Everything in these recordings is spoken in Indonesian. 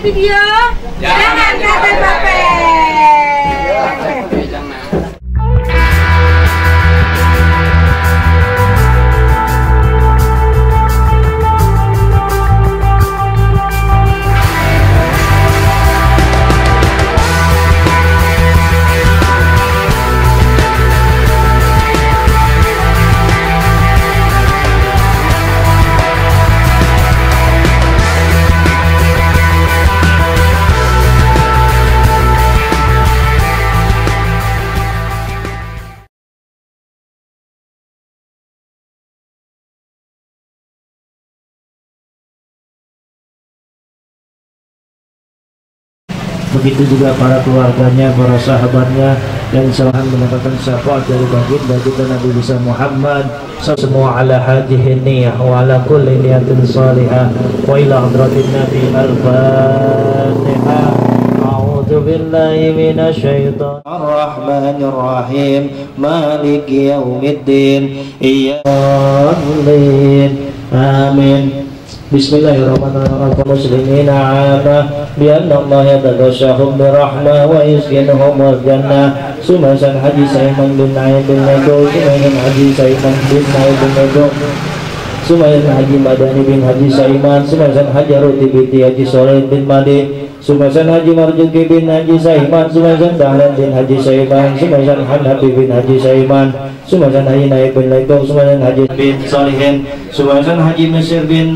video, jangan kata bape. Begitu juga para keluarganya, para sahabatnya, dan selalu mendapatkan syafaat dari baginda kita Nabi besar Muhammad. Semua ala hadhihi niyah wa ala kulli niyatin salihah wa ila hadratin Nabi al-Fatihah. A'udzu billahi minasy syaithanir rahmanir rahim. Maliki yaumiddin. Amin. Bismillahirrahmanirrahim. Muslimin amah bi anna Allah yataghashahum bi rahmah wa yuskinhum wal jannah. Sumasan Haji Saiman bin Naim bin Nego, Sumasan Haji Saiman bin Naim bin Nego, Sumasan Haji Madani bin Haji Saiman, Sumasan Haji Ruti binti Haji Soleh bin Madi, Sumasan Haji Marjuki bin Haji Saiman, Sumasan Dahlan bin Haji Saiman, Sumasan Hanafi bin Haji Saiman, Sumasan Haji Naib bin Nego, Sumasan Haji bin Solihin, Sumasan Haji Mesir bin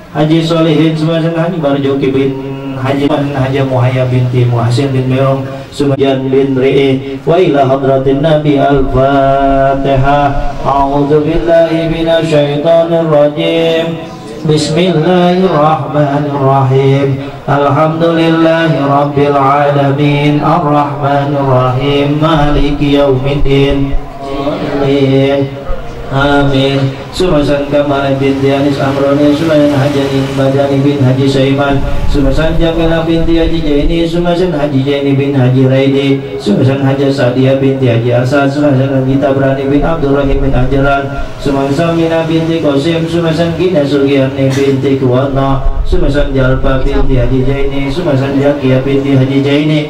Haji Solihin, Sumasan Haji Marjuki bin Haji Muhayya binti Muhsin bin Meong, Sumajan bin Ri'i, wa ila hadratin Nabi al-Fatihah. A'udzu billahi minasy syaithanir rajim. Bismillahirrahmanirrahim. Alhamdulillahi rabbil alamin. Ar-Rahmanir Rahim. Maliki yaumiddin. Amin. Sumasan Kamal binti Anis Amroni, Sumasan Haji Badani bin Haji Saiman, Sumasan Jamilah binti Haji Jaini, Sumasan Haji Jaini bin Haji Raidi, Sumasan Haji Sadia binti Haji Asad, Sumasan Haji Tabrani bin Abdurrahim bin Ajalan, Sumasan Mina binti Qasim, Sumasan Gina Sugiyarni binti Kuwana, Sumasan Jalpa binti Haji Jaini, Sumasan Jakia binti Haji Jaini,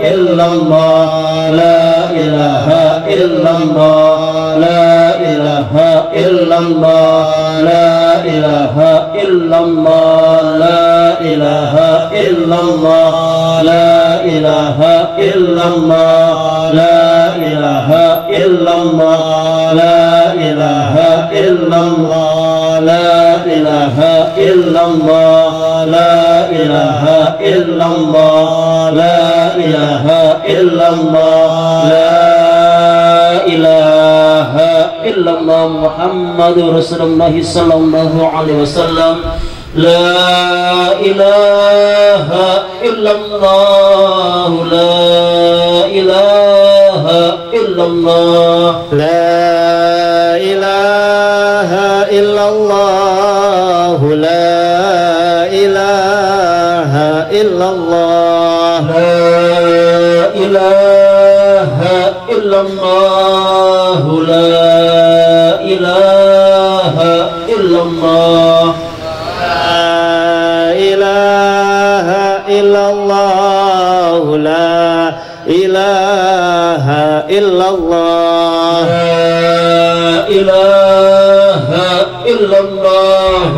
illallah, la ilaha illallah, la ilaha illallah, la ilaha illallah, la ilaha illallah, la ilaha illallah, la ilaha illallah, la ilaha illallah, la ilaha illallah, la ilaha illallah, la ilaha illallah, la ilaha illallah Muhammadur Rasulullah sallallahu alaihi wasallam. La ilaha illallah, la ilaha illallah, la ilaha illallah, la ilaha illallah, la ilaha illallah, la ilaha illallah, ilaha illallah, la ilaha illallah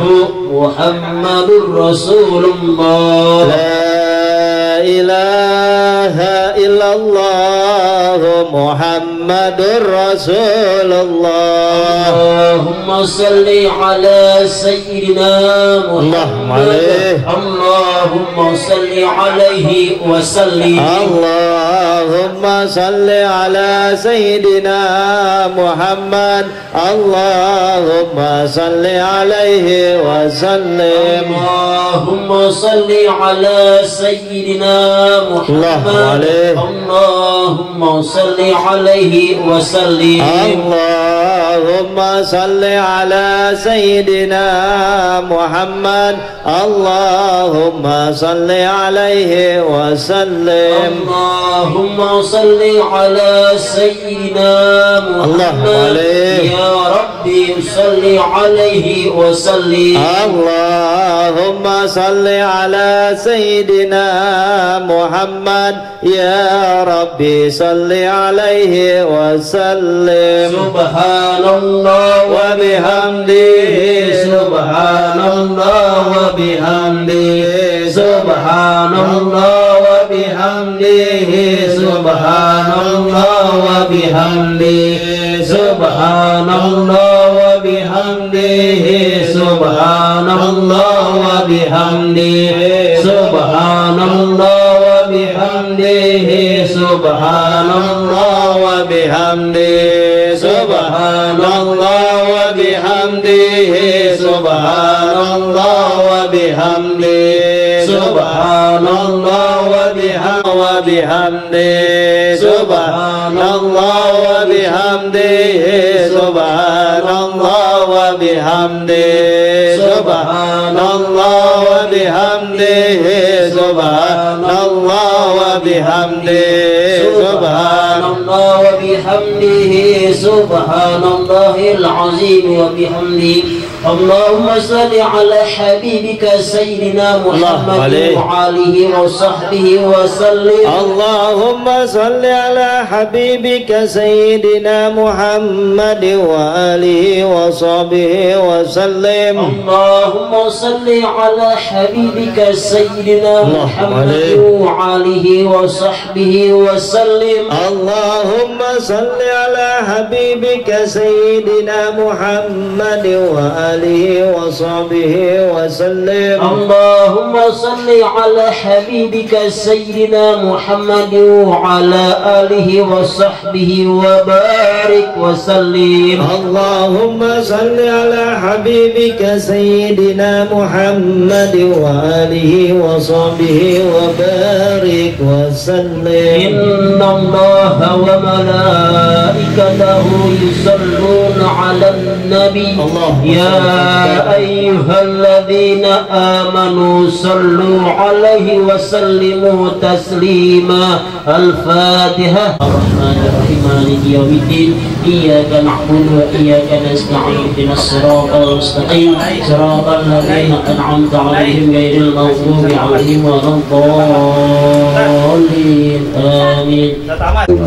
Muhammadur Rasulullah, la ilaha illallah Muhammadur Rasulullah. Allahumma salli ala sayyidina Muhammad, Allahumma salli alaihi wa sallim, Allahumma salli ala sayyidina Muhammad, Allahumma salli alaihi wa sallim, Allahumma salli ala sayyidina Muhammad, Allahumma salli alaihi wa sallim, Allahumma salli ala sayyidina Muhammad, Allahumma salli alaihi wa sallim, Allahumma salli ala sayyidina Muhammad, ya Rabbi salli alaihi wa sallim, Allahumma salli ala sayyidina Muhammad, ya Rabbi salli alaihi wa sallim. Subhanallah wa bihamdihi, subhanallah wa bihamdihi, subhanallah wa bihamdihi, subhanallah wa bihamdihi, subhanallah wa bihamdihi, subhanallah wa bihamdihi, subhanallah wa bihamdihi, subhanallah wa bihamdihi, subhanallah wa bihamdihi, subhanallah wa bihamdihi, subhanallah wa bihamdihi, subhanallah wa bihamdihi, subhanallah wa bihamdihi, subhanallah wa bihamdihi, subhanallah wa bihamdihi, subhanallah wa bihamdihi, subhanallahil azim wa bihamdihi. Allahumma salli ala habibika sayyidina Muhammad wa alihi wa sahbihi wa sallim. Allahumma salli ala habibika sayyidina Muhammad wa alihi wa sahbihi wa sallim. Allahumma salli ala habibika sayyidina Muhammad wa alihi wa sahbihi wa sallim. Allahumma salli ala habibika sayyidina Muhammad wa alihi wa sahbihi wa sallim. Allahumma salli ala habibika sayyidina Muhammad wa ala alihi wa sahbihi wa barik wa sallim. Allahumma salli ala habibika sayyidina Muhammad wa alihi wa sahbihi wa barik wa sallim. Inna Allaha wa malaikatahu yusalluna ala nabi, ya ayyuhalladzina amanu sallu alaihi wa sallimu taslima. Al-Fatihah. Ar-Rahmanir Rahim, Maliki yaumiddin. إياك نعبد وإياك نستعين اهدنا الصراط المستقيم صراط الذين أنعمت عليهم غير المغضوب عليهم ولا الضالين آمين.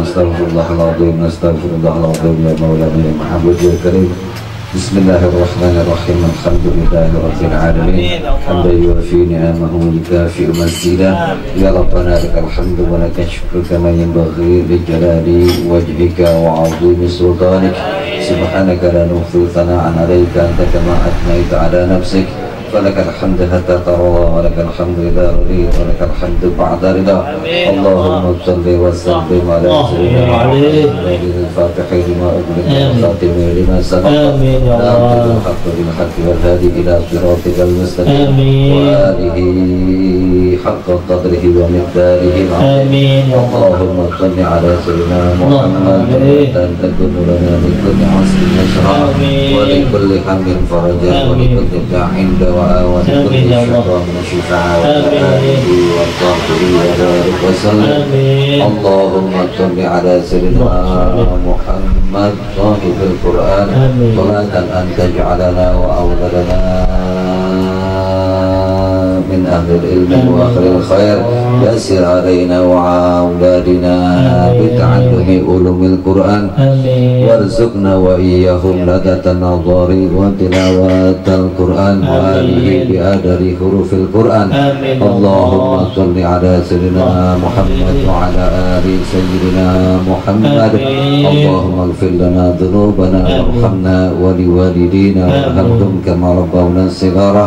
Astagfirullah ya Maulana ya Muhammad ya Karim. Bismillahirrahmanirrahim. Alhamdulillahirabbil alamin. Hamdan yuwafi ni'amahu wa yukafi mazida. Ya Rabbana lakal hamdu wa lakal syukru kama yanbaghi li jalali wajhika wa 'azimi sultanik. Subhanaka la nuhsi thana'an 'alaika anta kama athnayta 'ala nafsik. فلك الحمد حتى ترضى ولك الحمد إذا رضيت ولك الحمد بعد رضا. اللهم صل وسلم على سيدنا محمد الفاتح لما أغلق والخاتم لما سبق ناصر الحق بالحق والهادي إلى صراطك المستقيم وآله حق قدره ومقداره العظيم. اللهم صل على سيدنا محمد أن تكون لنا من كل عسر يسرا ولكل هم فرجا ولكل داع دواء ولكل شفاء من شفاء وآله وصحبه وبارك وسلم. اللهم صل على سيدنا محمد صاحب القرآن صلاة أن تجعلنا وأولادنا من أهل العلم وأهل الخير. يسر علينا وأولادنا بتعلم علوم القرآن وارزقنا وإياهم لذة النظر وتلاوة القرآن وآله بأدر حروف القرآن. اللهم صل على سيدنا محمد وعلى آل سيدنا محمد. اللهم اغفر لنا ذنوبنا وارحمنا ولوالدينا وارحمهم كما ربونا صغارا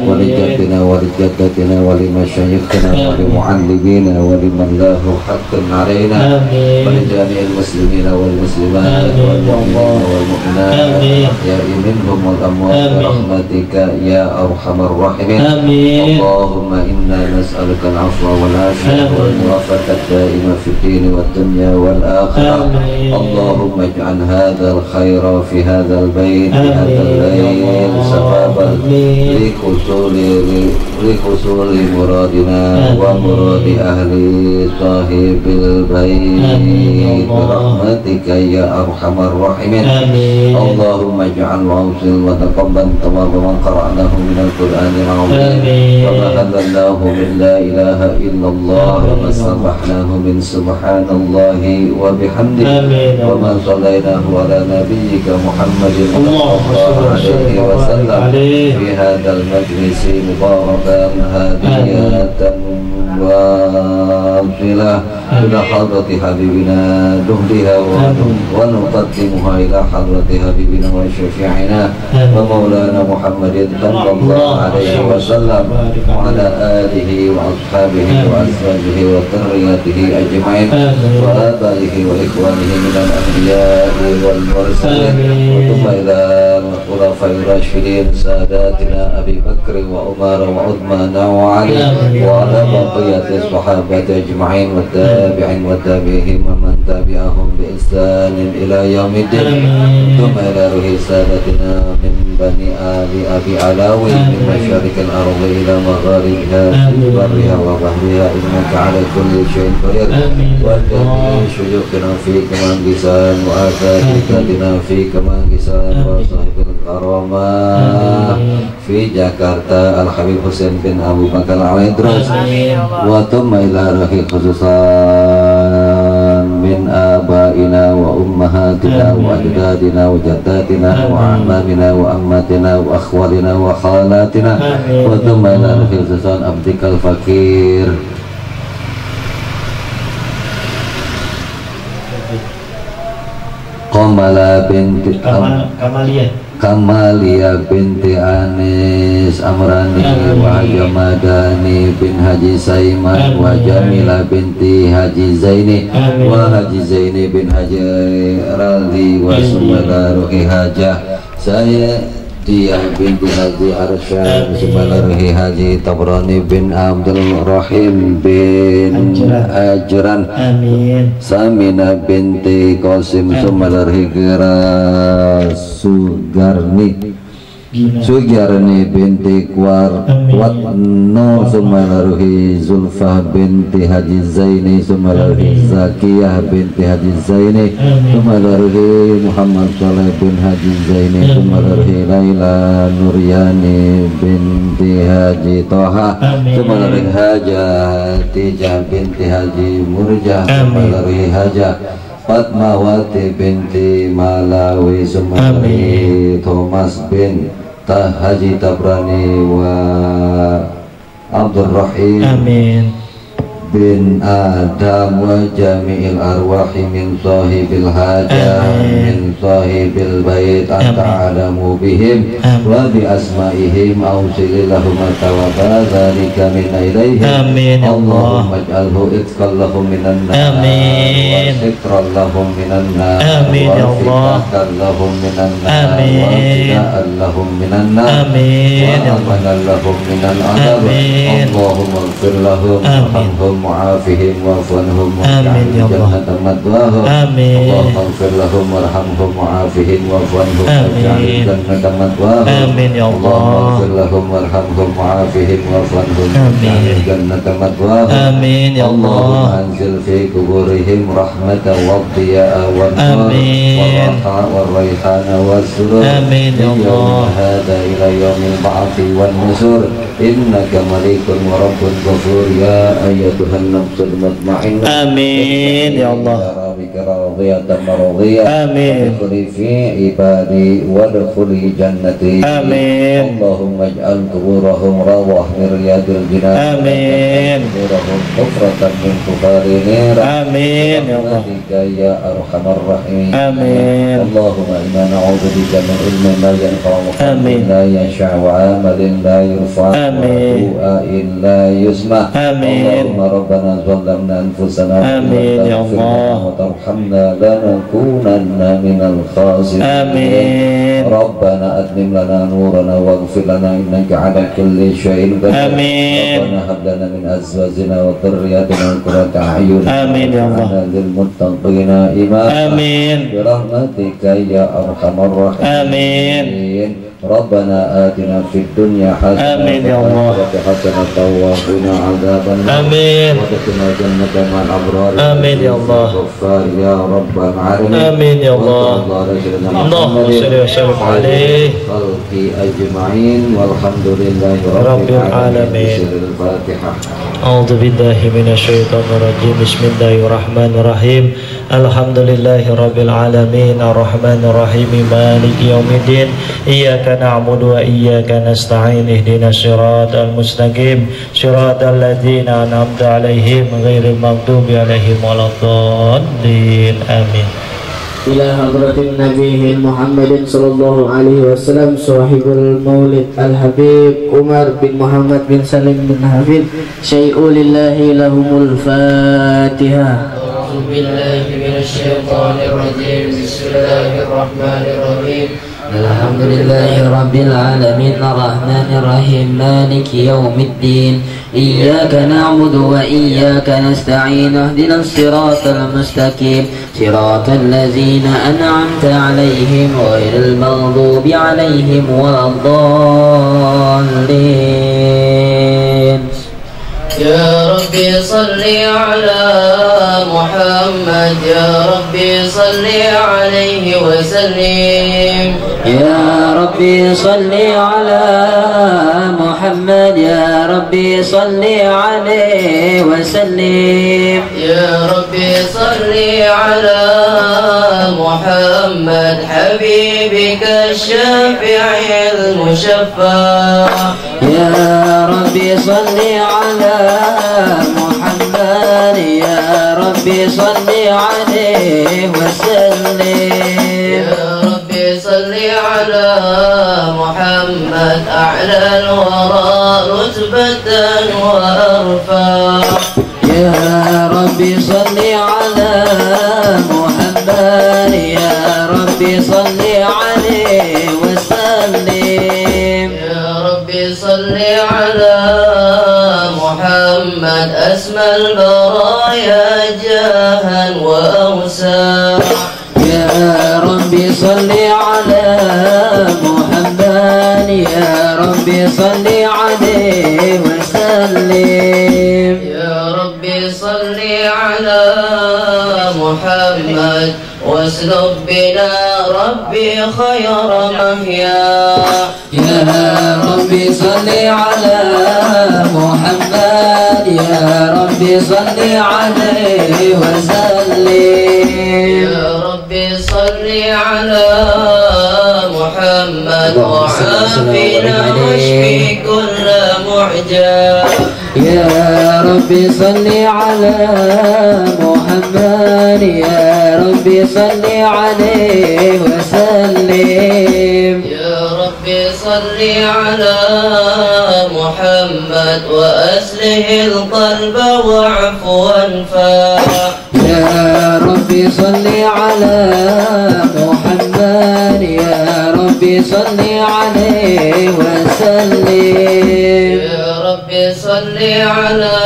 ولجدنا ولجدتنا ولمشايخنا ولمعلمينا ولمن له حق علينا ولجميع المسلمين والمسلمات والمؤمنين والمؤمنات الأحياء منهم والأموات برحمتك يا أرحم الراحمين. اللهم إنا نسألك العفو والعافية والموافقة الدائمة في الدين والدنيا والآخرة. اللهم اجعل هذا الخير في هذا البيت في هذا الليل سببا لحصول مرادنا ومراد أهل صاحب البيت برحمتك يا أرحم الراحمين. اللهم اجعل واوصل وتقبل ثواب من قرأناه من القرآن العظيم وما هللناه من لا إله إلا الله وما سبحناه من سبحان الله وبحمده وما صليناه على نبيك محمد صلى الله عليه وسلم في هذا المجلس مباركا هادية واصلة إلى حضرة حبيبنا نهديها ونقدمها إلى حضرة حبيبنا وشفيعنا ومولانا محمد صلى الله عليه وسلم وعلى آله وأصحابه وأزواجه وذريته أجمعين وآبائه وإخوانه من الأنبياء والمرسلين وثم إلى الخلفاء الراشدين ساداتنا أبي بكر وعمر وعثمان وعلي وعلى بقية الصحابة أجمعين والتابعين وتابعهم ومن تبعهم بإحسان إلى يوم الدين. ثم إلى روح سادتنا من بني آل أبي علاوي من مشارق الأرض إلى مغاربها في برها وبحرها إنك على كل شيء قدير. وجميع شيوخنا في كمانجسان وأساتذتنا في كمانجسان وصاحب الكرامة في جاكرتا الحبيب حسين بن أبو بكر al-Idris wa thumma ila rahi khususan min abaina wa ummahatina wa ajdadina wa jaddatina wa amamina wa ammatina wa akhwalina wa khalatina wa thumma ila rahi khususan abdikal fakir Kamala binti Kamalia binti Anis Amrani wa Jamadani bin Haji Saiman wa Jamila binti Haji Zaini wa Haji Zaini bin Haji Rali wa Sumala Ruhi Hajah saya Diyah binti Haji Arsyad Sumala Ruhi Haji Tabrani bin Abdul Rahim bin Ajran Samina binti Qasim Sumala Ruhi Sugarni Sugyarni binti Watno Sumalaruhi Zulfah binti Haji Zaini Sumalaruhi Zakiyah binti Haji Zaini Sumalaruhi Muhammad Saleh bin Haji Zaini Sumalaruhi Laila Nuryani binti Haji Toha Sumalaruhi Hajatijah binti Haji Murjah Sumalaruhi Hajah Fatmawati binti Malawi Sumalaruhi Thomas bin Haji Tabrani wa Abdul Rahim bin Adam wa jami'il arwahi min sahibil hajah min sahibil bait anta alamu bihim wa bi asma'ihim awsil lahum tawaba dzalika min ilaihim Allahumma ij'alhu itqal lahum minan nar wa sitran lahum minan nar wa fitnatan lahum minan nar wa fitnatan lahum minan nar wa amanan lahum minan adab Allahumma ighfir lahum warhamhum وعافهم واعف عنهم واجعل جنة مثواهم اللهم اغفر لهم وارحمهم وعافهم واعف عنهم واجعل جنة مثواهم اللهم اغفر لهم وارحمهم وعافهم واعف عنهم واجعل جنة مثواهم اللهم انزل في قبورهم رحمة والضياء والنور والراحة والريحان والسرور من يوم هذا إلى يوم البعث والنشور إنك مليك ورب غفور يا أيتها النفس المطمئنة آمين يا الله بك راضية مرضية آمين ادخلي في عبادي وادخلي جنتي آمين اللهم اجعل قبورهم روضة من رياض الجنان آمين قبورهم حفرة من كفار نير آمين يا الله يا أرحم الراحمين آمين اللهم إنا نعوذ بك من علم لا ينفع وقلب لا ينشع وعمل لا يرفع ودعاء لا يسمع اللهم ربنا ظلمنا أنفسنا آمين يا الله وترحمنا لنكونن من الخاسرين آمين ربنا أتمم لنا نورنا واغفر لنا إنك على كل شيء قدير آمين ربنا هب لنا من أزواجنا وذرياتنا قرة أعين آمين يا الله للمتقين إماما آمين برحمتك يا أرحم الراحمين آمين ربنا آتنا في الدنيا حسنة آمين يا الله حسنة وقنا عذاب النار آمين وادخلنا جنة مع الأبرار آمين يا الله غفار يا رب العالمين آمين يا الله اللهم صل وسلم عليه خلقي أجمعين والحمد لله رب العالمين الفاتحة أعوذ بالله من الشيطان الرجيم بسم الله الرحمن الرحيم الحمد لله رب العالمين الرحمن الرحيم مالك يوم الدين إياك نعبد وإياك نستعين اهدنا الصراط المستقيم صراط الذين أنعمت عليهم غير المغضوب عليهم ولا الضالين آمين. إلى حضرة النبي محمد صلى الله عليه وسلم صاحب المولد الحبيب عمر بن محمد بن سليم بن حفيظ شيء لله لهم الفاتحة. أعوذ بالله من الشيطان الرجيم بسم الله الرحمن الرحيم الحمد لله رب العالمين الرحمن الرحيم مالك يوم الدين إياك نعبد وإياك نستعين اهدنا الصراط المستقيم صراط الذين أنعمت عليهم غير المغضوب عليهم ولا الضالين. يا ربي صل على محمد يا ربي صل عليه وسلم يا ربي صل على محمد يا ربي صل عليه وسلم يا ربي صل على محمد حبيبك الشافع المشفع يا ربي صل على محمد يا ربي صل عليه وسلم يا ربي صل على محمد أعلى الورى رتبة وأرفع يا ربي صل على محمد يا ربي صل عليه وسلم يا ربي صل على محمد أسمى البرايا جاها وأوسع يا ربي صل على محمد محمد واسلك بنا ربي خير محيا. يا ربي صل على محمد يا ربي صل عليه وسلم. يا ربي صل على محمد وعافنا واشفي كل معجب. يا ربي صل على محمد يا ربي صل عليه وسلم. يا ربي صل على محمد وأصلح القلب واعف وانفع. يا ربي صل على محمد يا ربي صل عليه وسلم. يا ربي صل على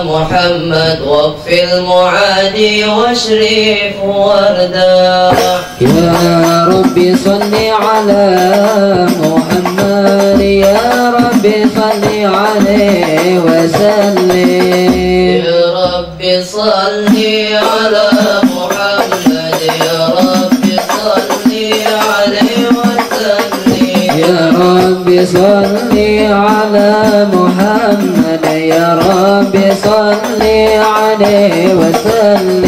محمد واكف المعادي واشرف وردا. يا ربي صل على محمد يا ربي صل عليه وسلم. يا ربي صل على محمد يا ربي صل عليه وسلم. يا ربي صل على محمد يا ربي صل عليه وسلم.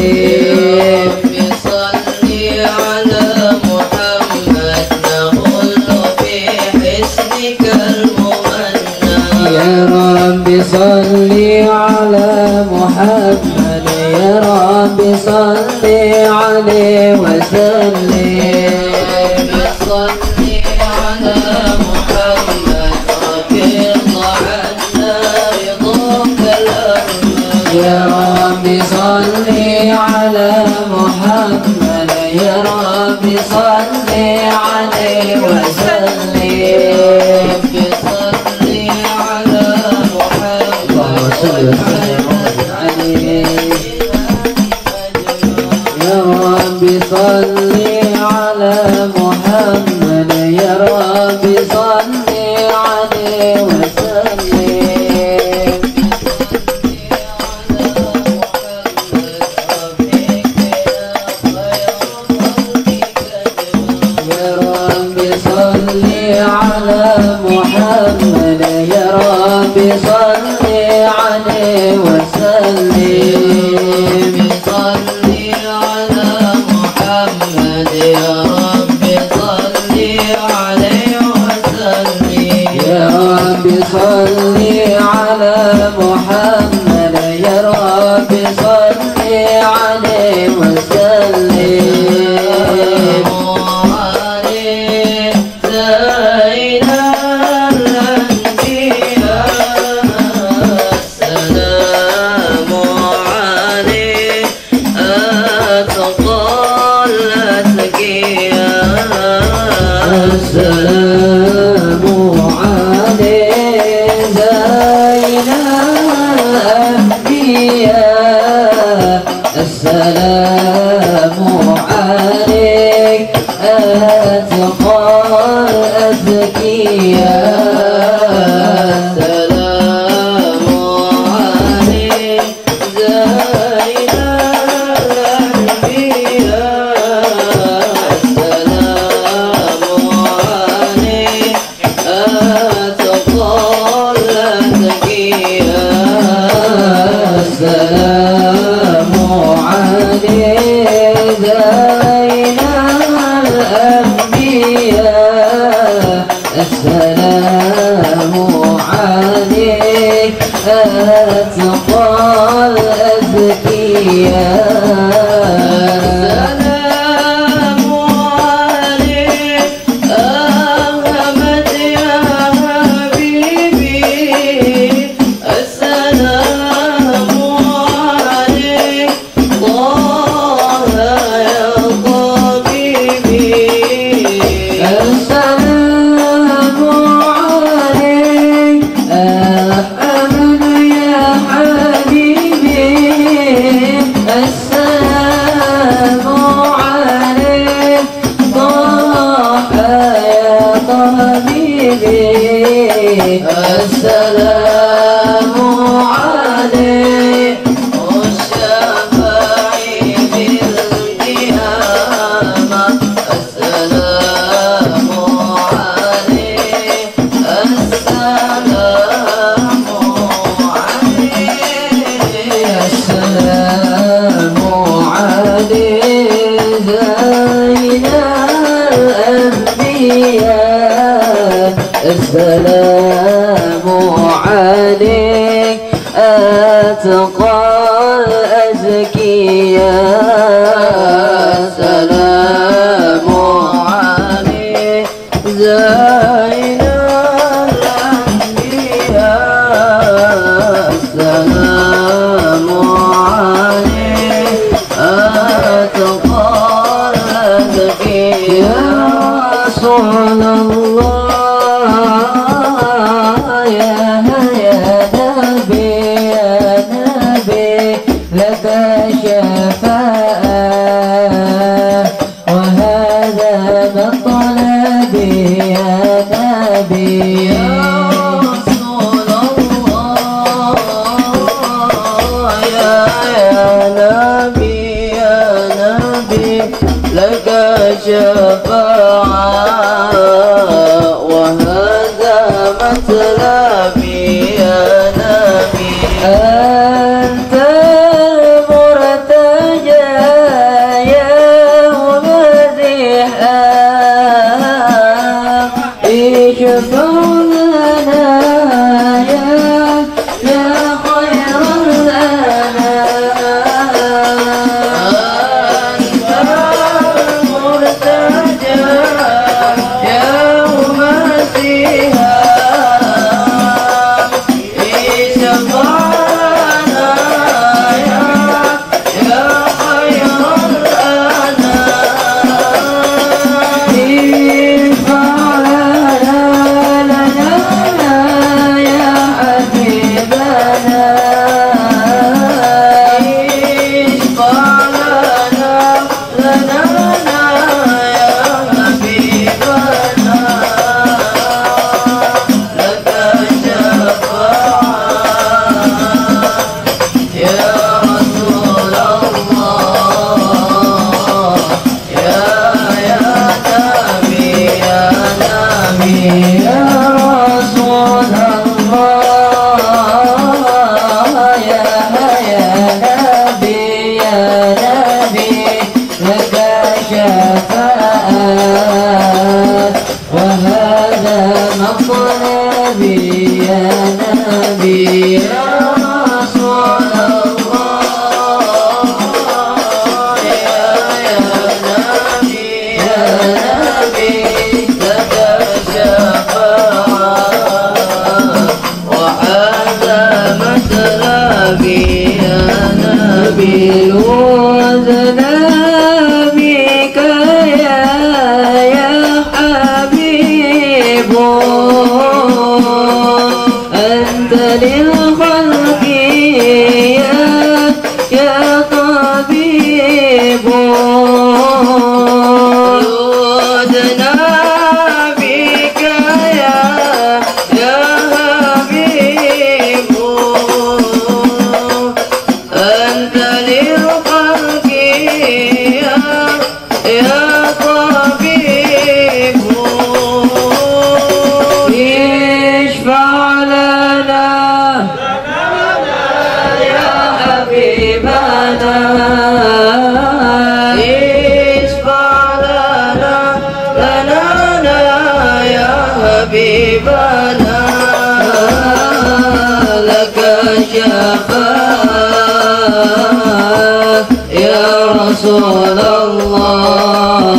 يا ربي صل على محمد يا ربي صل عليه وسلم. يا ربي صل على محمد يا ربي صل عليه وسلم. يا ربي صل على محمد يا ربي صل عليه وسلم. يا ربي صل على محمد يا ربي صل عليه وسلم. يا ربي صل عليه وسلم. يا ربي صل على محمد يا ربي صل عليه وسلم. السلام عليك زين الأنبياء. السلام عليك أتقى الأزكياء. السلام عليك زين الأنبياء. السلام عليك أتقى الأزكياء. السلام عليك زين الأنبياء. السلام عليك أتقى الأزكياء. السلام أتقى الأزكياء سلام عليه زين الأنبياء سلام عليه أتقى الأزكياء يا رسول الله يا نبي لك شفاعة وهذا مطلبي يا نبي يا رسول الله يا نبي لك شفاعة وهذا مطلبي يا نبي أنت المرتجى يوم الزحام اشفع لنا يا خير الأنام أنت المرتجى يوم الزحام اشفع رسول الله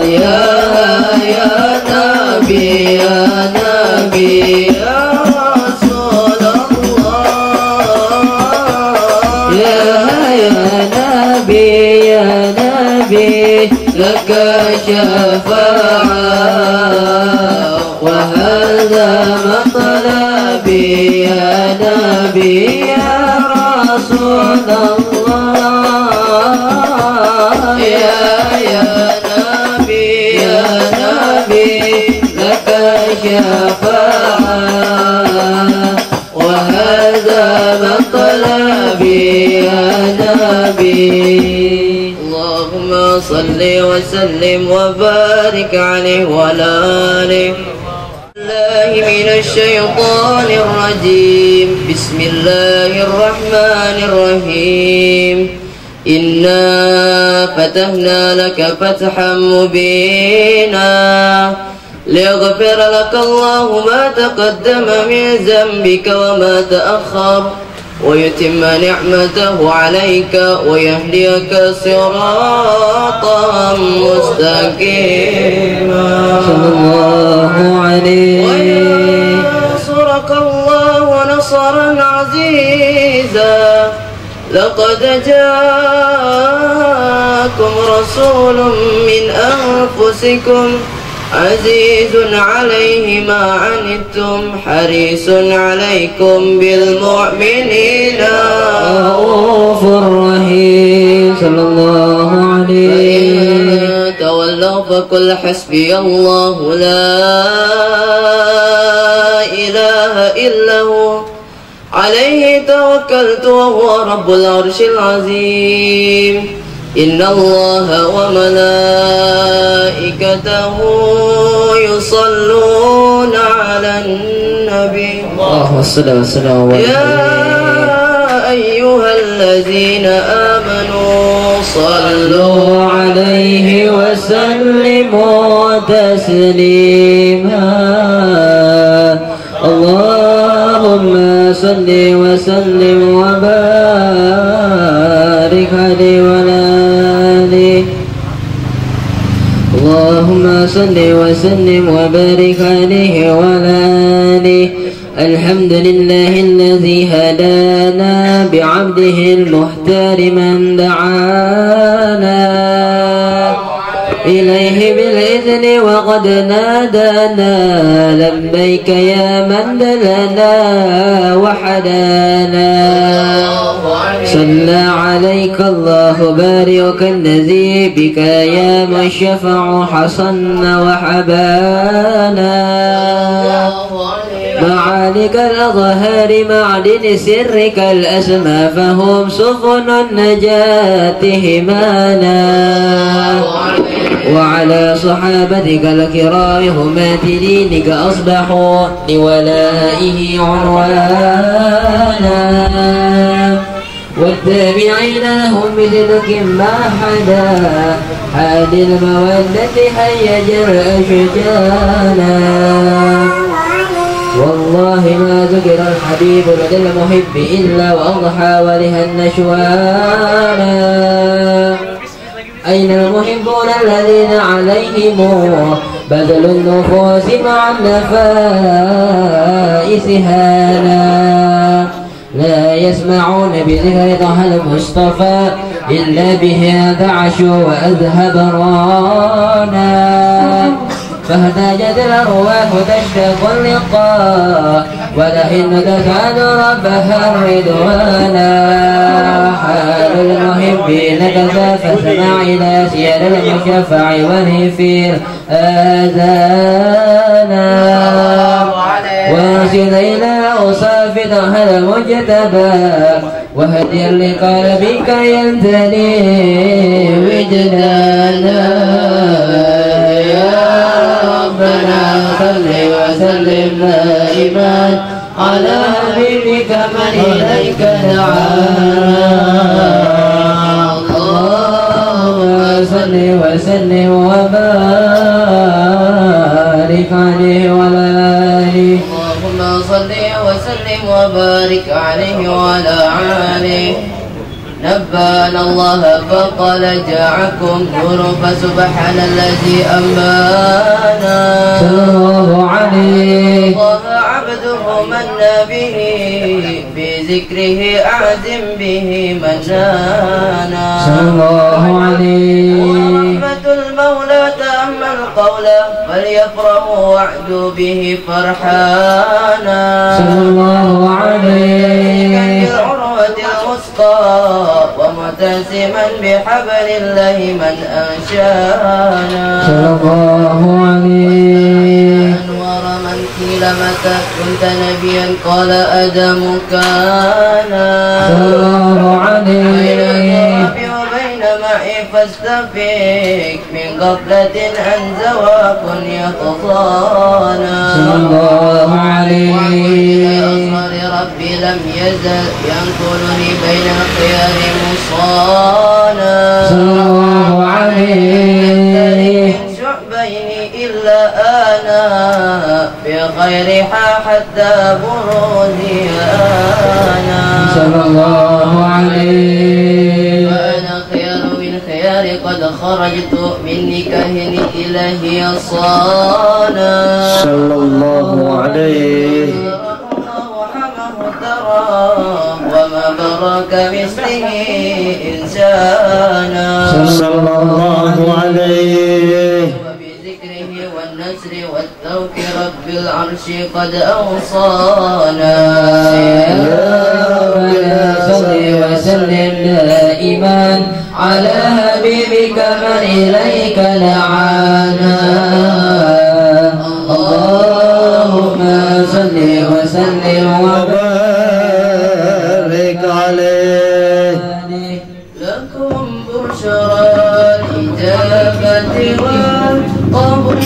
يا نبي يا رسول الله يا نبي لك شفاعة وهذا مطلبي يا نبي يا رسول الله يا نبي لك شفاعة وهذا مطلبي يا نبي اللهم صل وسلم وبارك عليه وعلى آله من الشيطان الرجيم بسم الله الرحمن الرحيم إنا فتحنا لك فتحا مبينا ليغفر لك الله ما تقدم من ذنبك وما تأخر ويتم نعمته عليك ويهديك صراطا مستقيما صلى الله عليه وينصرك الله نصرا عزيزا لقد جاءكم رسول من أنفسكم عزيز عليه ما عنتم حريص عليكم بالمؤمنين رؤوف رحيم صلى الله عليه فإن تولوا فقل حسبي الله لا إله إلا هو عليه توكلت وهو رب العرش العظيم إن الله وملائكته يصلون على النبي اللهم صل وسلم يا أيها الذين آمنوا صلوا عليه وسلموا تسليما اللهم صل وسلم وبارك عليه وعلى آله اللهم صل وسلم وبارك عليه وعلى آله الحمد لله الذي هدانا بعبده المختار من دعانا إليه بالإذن وقد نادانا لبيك يا من دلنا وحدانا صلى عليك الله بارك الذي بك يا من شفع حصن وحبانا معالك الأظهار معدن سرك الأسمى فهم سفن النجاة همانا وعلى صحابتك الكرام همات دينك أصبحوا لولائه عنوانا والتابعين لهم بصدق ما حدا حاد المودة هيج الأشجانا والله ما ذكر الحبيب لدى المحب إلا وأضحى ولها النشوانا أين المحبون الذين عليهم بذل النفوس مع النفائس هانا لا يسمعون بذكر طه المصطفى إلا به دعشوا وأذهب رانا فاهتاجت الأرواح تشتاق اللقاء ولحن تسعد ربها الرضوانا حال المحبين كذا فاسمع إلى سير المشفع والهفير آذانا وارشد إلى أوصاف طه المجتبى وهدي لقلبك ينتلي وجدانا ربنا صل وسلم دائما على حبيبك من إليك دعانا اللهم صل وسلم وبارك عليه وعلى آله اللهم صل وسلم وبارك عليه وعلى آله نبانا الله فقال جاءكم نور فسبحان الذي أنبانا صلى الله عليه الله عبده من به بذكره أعزم به منانا صلى الله عليه ورحمة المولى تأم القول فليفرحوا وعدوا به فرحانا صلى الله عليه بالعروة الوثقى ومتسما بحبل الله من أنشانا صلى الله عليه أنور من قيل متى كنت نبيا قال آدم كان صلى الله عليه وبين معي فاستفيك من غفلة عن زواق يتطانا صلى الله عليه أصغر ربي لم يزل ينقلني بين الخيار مصانا صلى الله عليه شعبين إلا أنا خيرها حتى بروزها صلى الله عليه. وأنا خير من خيار قد خرجت من نكاه الإله صانا صلى الله عليه. وما براك مثله إنسانا صلى الله عليه. وبذكره والنسر والتوك رب العرش قد أوصانا يا صل وسلم دائما على حبيبك من إليك دعانا. اللهم صل وسلم وبارك عليه. لكم بشرى الإجابة والقبول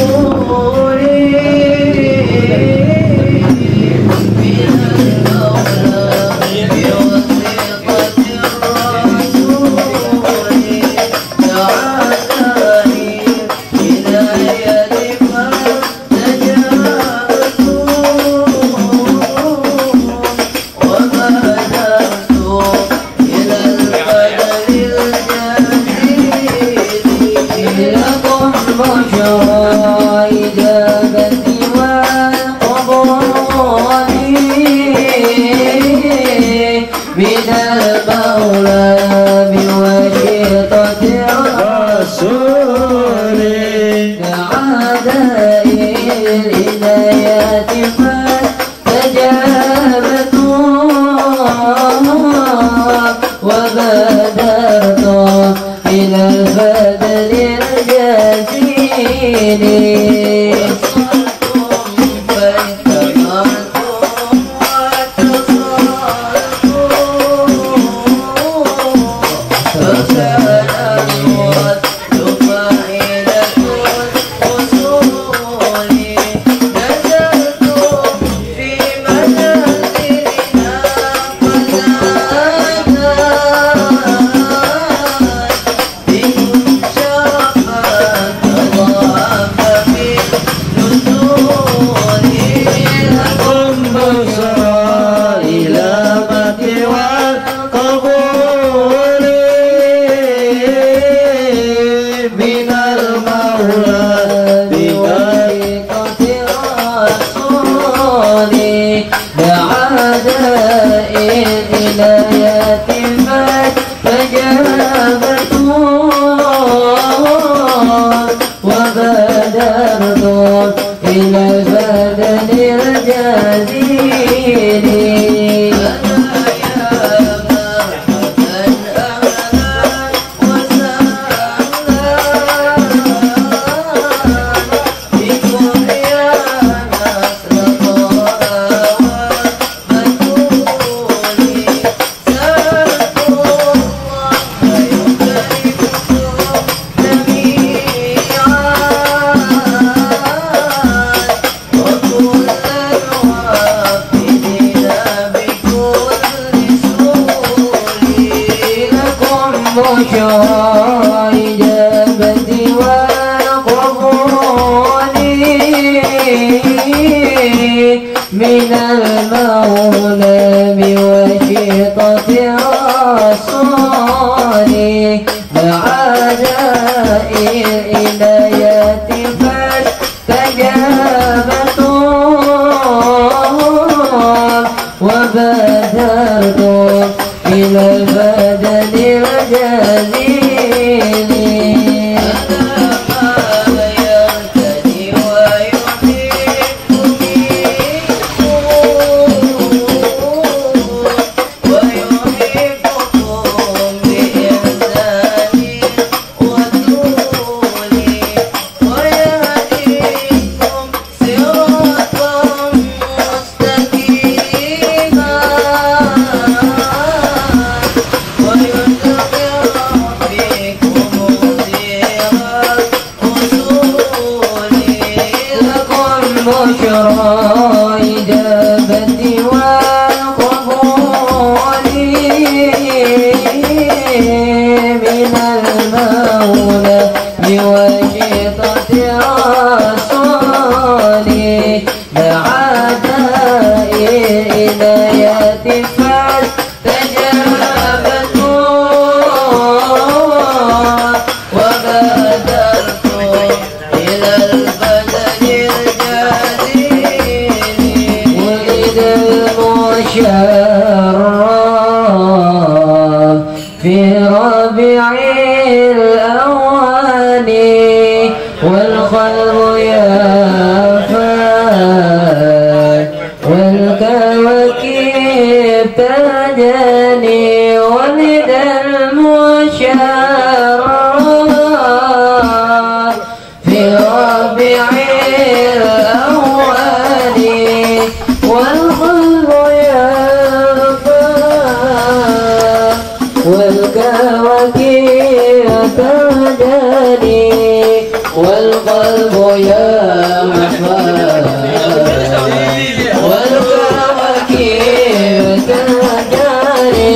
من المولى بواسطة الرسول دعاني هداية فاستجبت وبدأت إلى البدل الجديد. لكم بشرى إجابة والقبول من المولى بواسطة رسول أعداء الهدايات فاستجابت وبادرت إلى البدل الجزيل. من المولى بواسطة الرسول بعداء الإنايات فاستجابت وبادرت إلى البدن الجزيل. بواسطة رسولي جاني ولد المشرف في ربيع الأول والقلب يرفع والكواكب تهداني والقلب يرفع والكواكب تهداني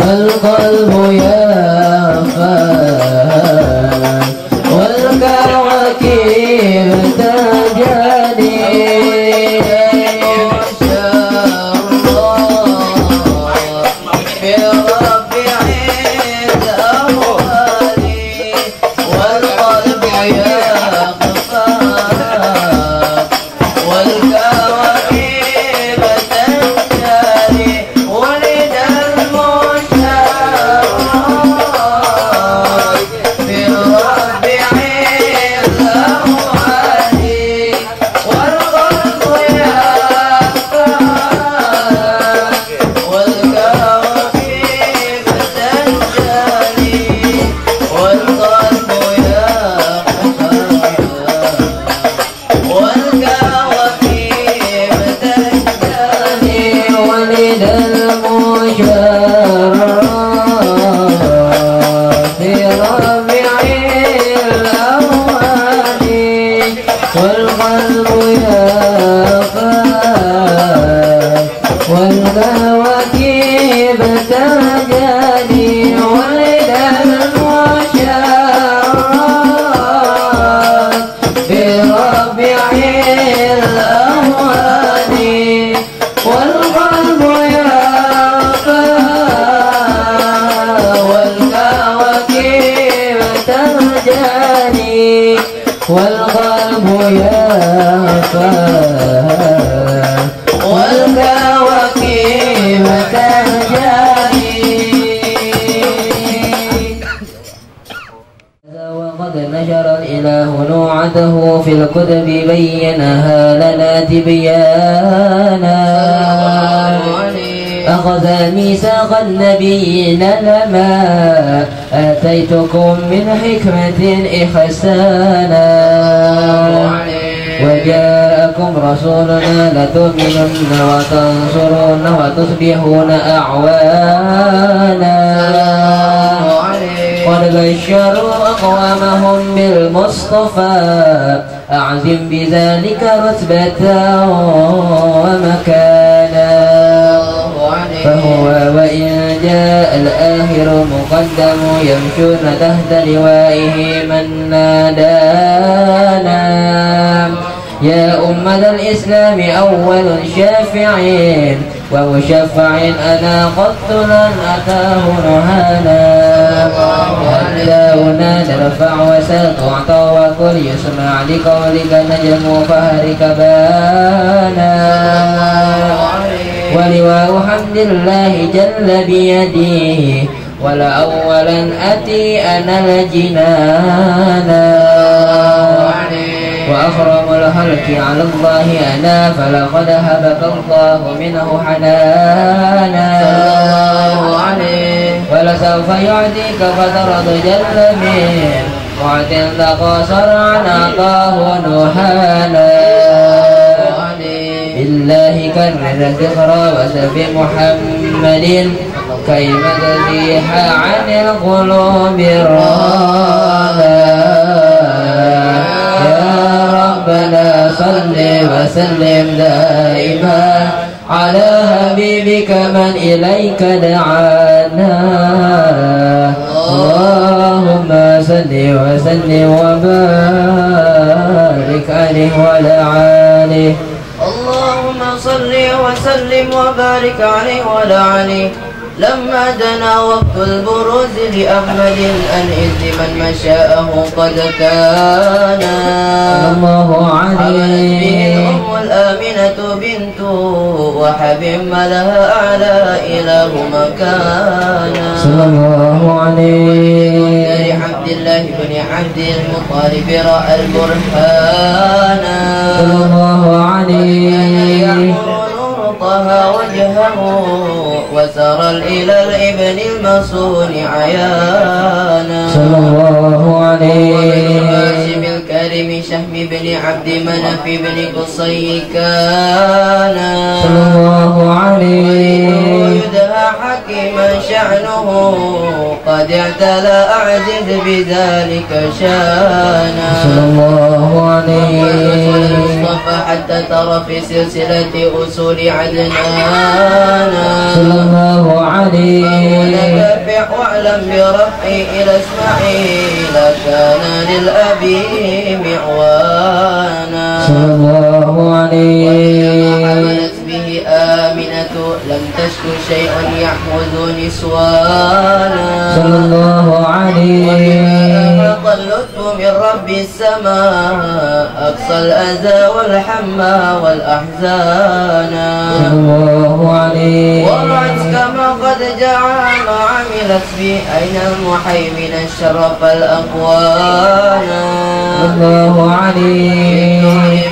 والقلب يفان والكواكب تجاني في ربيع الأول والقلب يخفان والكواكب تجاني ولد والكواكب تهداني ولد المشرف في ربيع الأول والقلب يرفع والكواكب تهداني والقلب يرفع والكواكب تهجاني وقد نشر الإله نوعته في الكتب بينها لنا تبيانا أخذ ميثاق النبيين لما آتيتكم من حكمة إحسانا وجاءكم رسولنا لتؤمنن وتنصرن وتصبحون أعوانا قد بشروا أقوامهم بالمصطفى أعظم بذلك رتبة ومكانا فهو وإن جاء الآخر مقدم يمشون تحت لوائه من نادانا يا أمة الإسلام أول شافعين ومشفع أنا قط لن أتاه نهانا حتى هنا نرفع وسل تعطى وكل يسمع لقولك نجم فهرك بانا ولواء حمد الله جل بيده ولأولا أتي أنا الجنان وأكرم الخلق على الله أنا فلقد هبك الله منه حنانا ولسوف يعطيك فترض جل من وعد تقاصر عن عطاه نوحانا بالله كرر الذكرى وسب محمد كيما تزيح عن القلوب الرانا يا ربنا صل وسلم دائما على حبيبك من إليك دعانا اللهم صل وسلم وبارك عليه وعلى آله اللهم صل وسلم وبارك عليه وعلى آله لما دنا وقت البروز لأحمد الإذ من مشاءه قد كان الله عليه الأم الآمنة بنت وحبيب لها أعلى إله مكانا صلى الله عليه عبد الله بن عبد المطلب رأى البرهان صلى الله عليه طه وجهه وسر إلى الابن المصون عيانا صلى الله عليه هاشم الكريم شهم بن عبد منف بن قصي كان صلى الله عليه يدهى حكيما شأنه قد اعتلى أعزز بذلك شانا صلى الله عليه المصطفى حتى ترى في سلسلة أصول عدنانا صلى الله عليه واعلم برفعي إلى اسماعيل كان للأبي معوانا صلى الله عليه حملت به آمنة لم تشكو شيئا يحوز نسوانا صلى الله عليه اللطف من رب السماء أقصى الأذى والحمى والأحزان صلى الله عليه ورعت كما قد جاء ما عملت بي أين المحيمن الشرف الأقوان الله عليه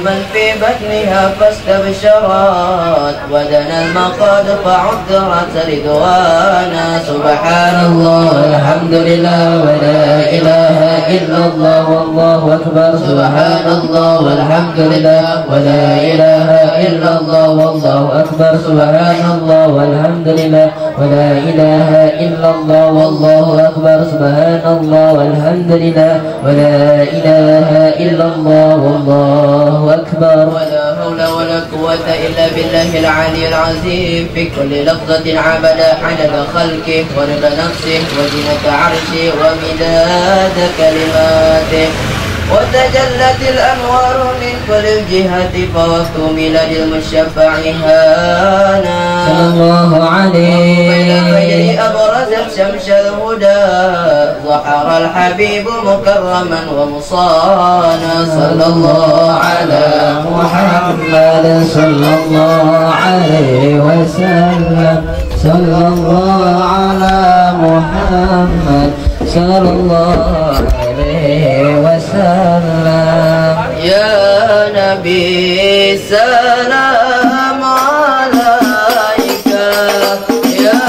من في بطنها فاستبشرت ودنا المقاد فعذرت رضوانا سبحان الله والحمد لله ولا إله إلا الله والله أكبر سبحان الله والحمد لله ولا إله إلا الله والله أكبر سبحان الله والحمد لله ولا إله إلا الله والله أكبر سبحان الله والحمد لله ولا إله إلا الله والله أكبر ولا حول ولا قوة إلا بالله العلي العظيم في كل لفظة عبد عدد خلقه ورضا نفسه وزنة عرشه ومداد كلماته وتجلت الأنوار من كل الجهات فاكتمل للمشفع هانا صلى الله عليه بين خير أبرزت شمس الهدى ظهر الحبيب مكرما ومصانا صلى الله على محمد صلى الله عليه وسلم صلى الله على محمد صلى الله عليه وسلم يا نبي سلام عليك يا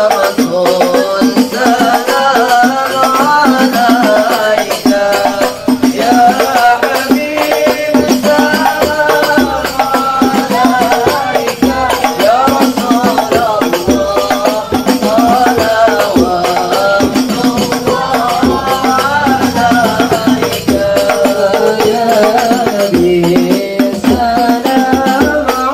رسول سلام عليك يا حبيب سلام عليك يا رسول الله صلوات الله عليك يا نبي سلام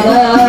يا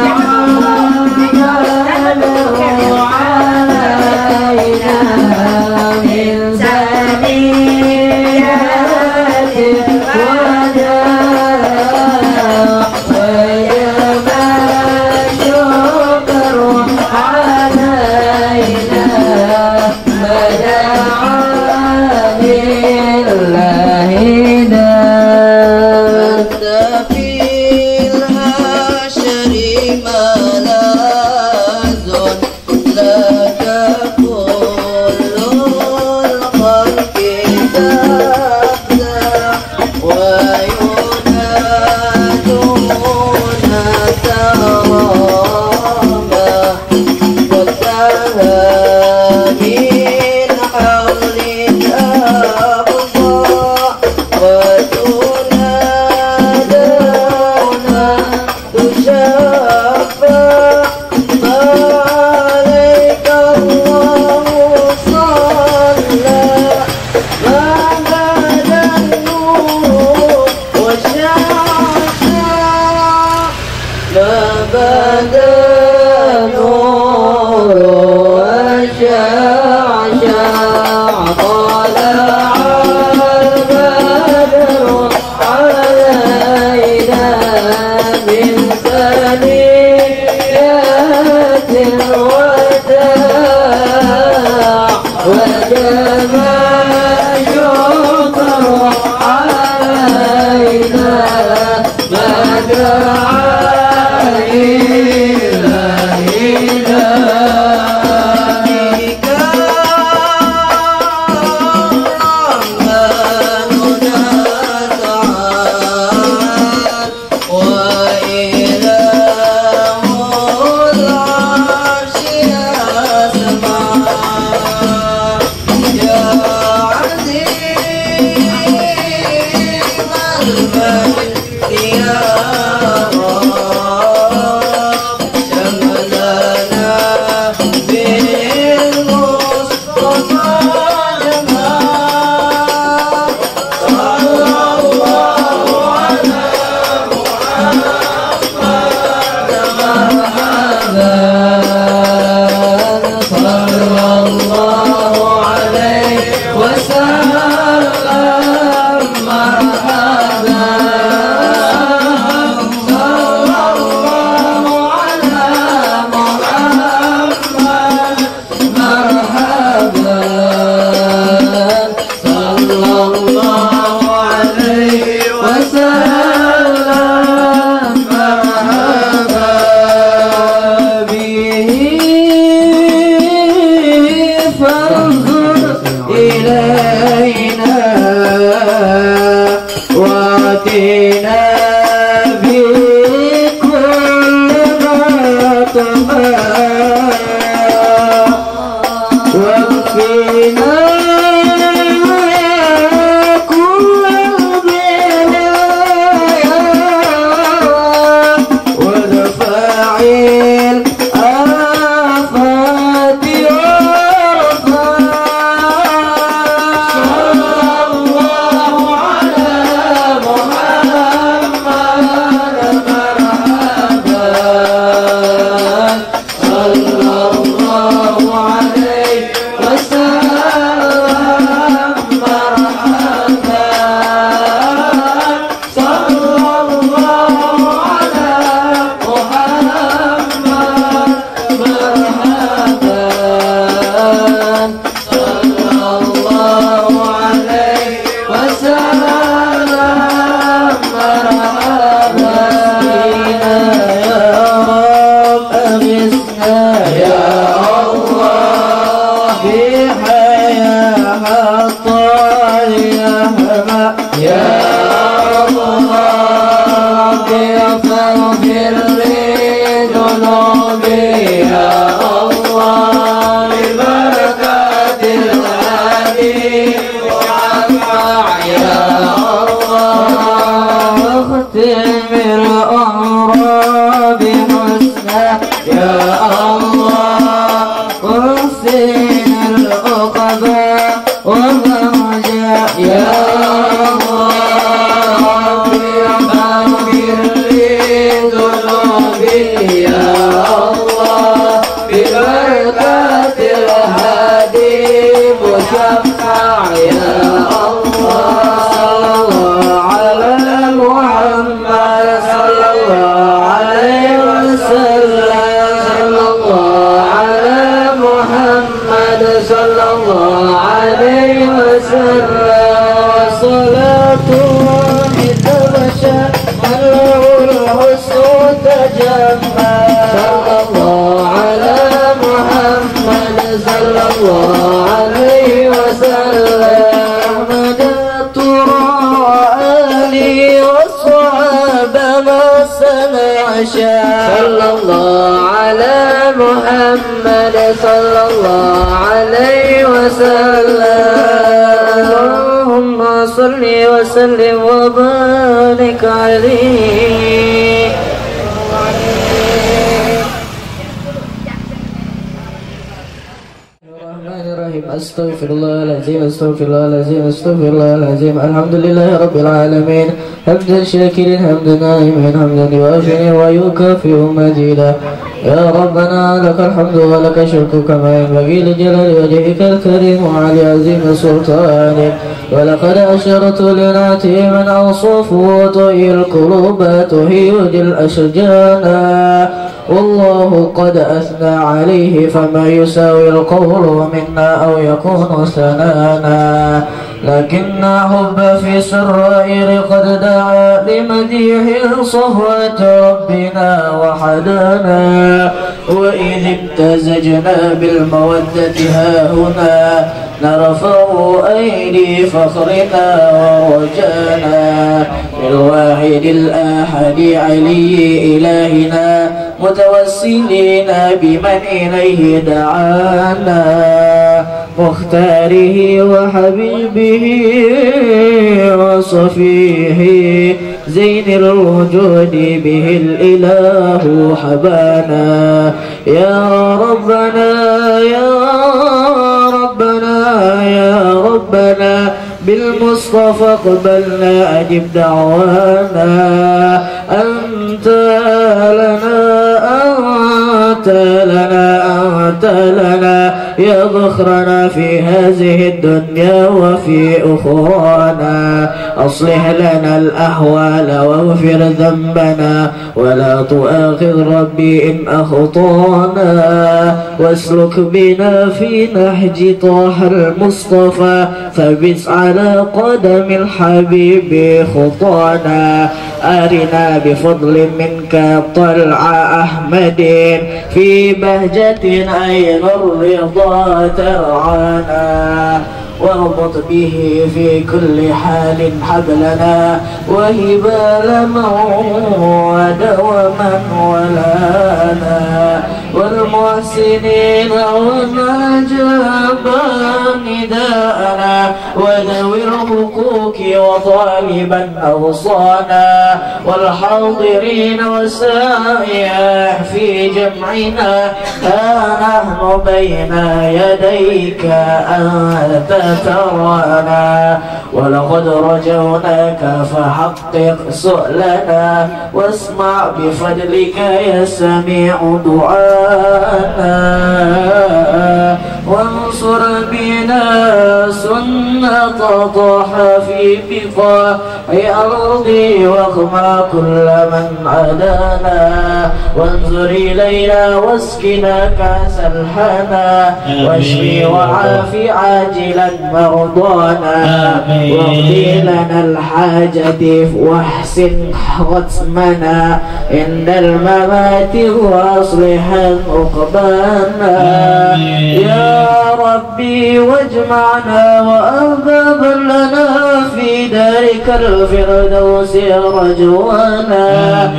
الله النبي يا الله ببركة الهادي مشفع يا الله على محمد صلى الله عليه وسلم صلى الله على محمد صلى الله عليه وسلم صلاة تبشر من له الحسن تجمع صلى الله على محمد صلى الله عليه وسلم مددت رألي والصحابة ما سنعشى صلى الله على محمد صلى الله عليه وسلم اللهم صل وسلم وبارك عليه. أستغفر الله العظيم أستغفر الله العظيم أستغفر الله العظيم. الحمد لله رب العالمين حمدا شاكرا حمدا نائما حمدا يوافي ويكافئ مزيدا. يا ربنا لك الحمد ولك الشكر كما ينبغي لجلال وجهك الكريم وعلي عظيم سلطانك. ولقد أشرت لنعتي من أوصافه وطي القلوب تهيج الأشجانا والله قد أثنى عليه فما يساوي القول منا أو يكون ثنانا. لكن حب في سرائر قد دعا لمديح صفوة ربنا وحدانا. وإذ امتزجنا بالمودة هاهنا نرفع أيدي فخرنا ورجانا بالواحد الآحد علي إلهنا متوسلين بمن إليه دعانا مختاره وحبيبه وصفيه زين الوجود به الإله حبانا. يا ربنا يا ربنا يا ربنا بالمصطفى اقبلنا أجب دعوانا. أنت لنا أنت لنا أنت لنا يا ذخرنا في هذه الدنيا وفي أخرانا. أصلح لنا الأحوال واغفر ذنبنا ولا تؤاخذ ربي إن أخطأنا. واسلك بنا في نهج طه المصطفى ثبت على قدم الحبيب خطانا. أرنا بفضل منك طلع أحمد في بهجة عين الرضا ترعانا. واربط به في كل حال حبلنا وهبال موعد ومن ولانا. والمحسنين ومن جاب نداءنا وذوي الحقوق وطالبا أوصانا. والحاضرين والسائح في جمعنا نحن بين يديك أنت ترانا. ولقد رجوناك فحقق سؤلنا واسمع بفضلك يا سميع دعانا. وانصر بنا سنة طه في بقاع أرضي واغمى كل من عدانا. وانظر إلينا واسقنا كأس الحنا واشفي وعافي عاجلا مرضانا. واقضي لنا الحاجة واحسن ختمنا عند الممات واصلحا عقبانا. يا ربي واجمعنا وأحبابا لنا في دارك الفردوس رجوانا.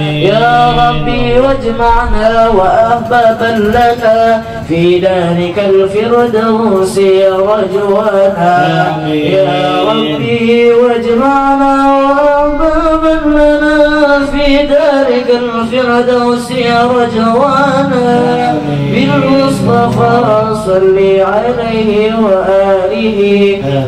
يا ربي واجمعنا وأحبابا لنا في دارك الفردوس رجوانا. يا ربي واجمعنا وأحبابا لنا في دارك الفردوس رجوانا. بالمصطفى صل عليه وآله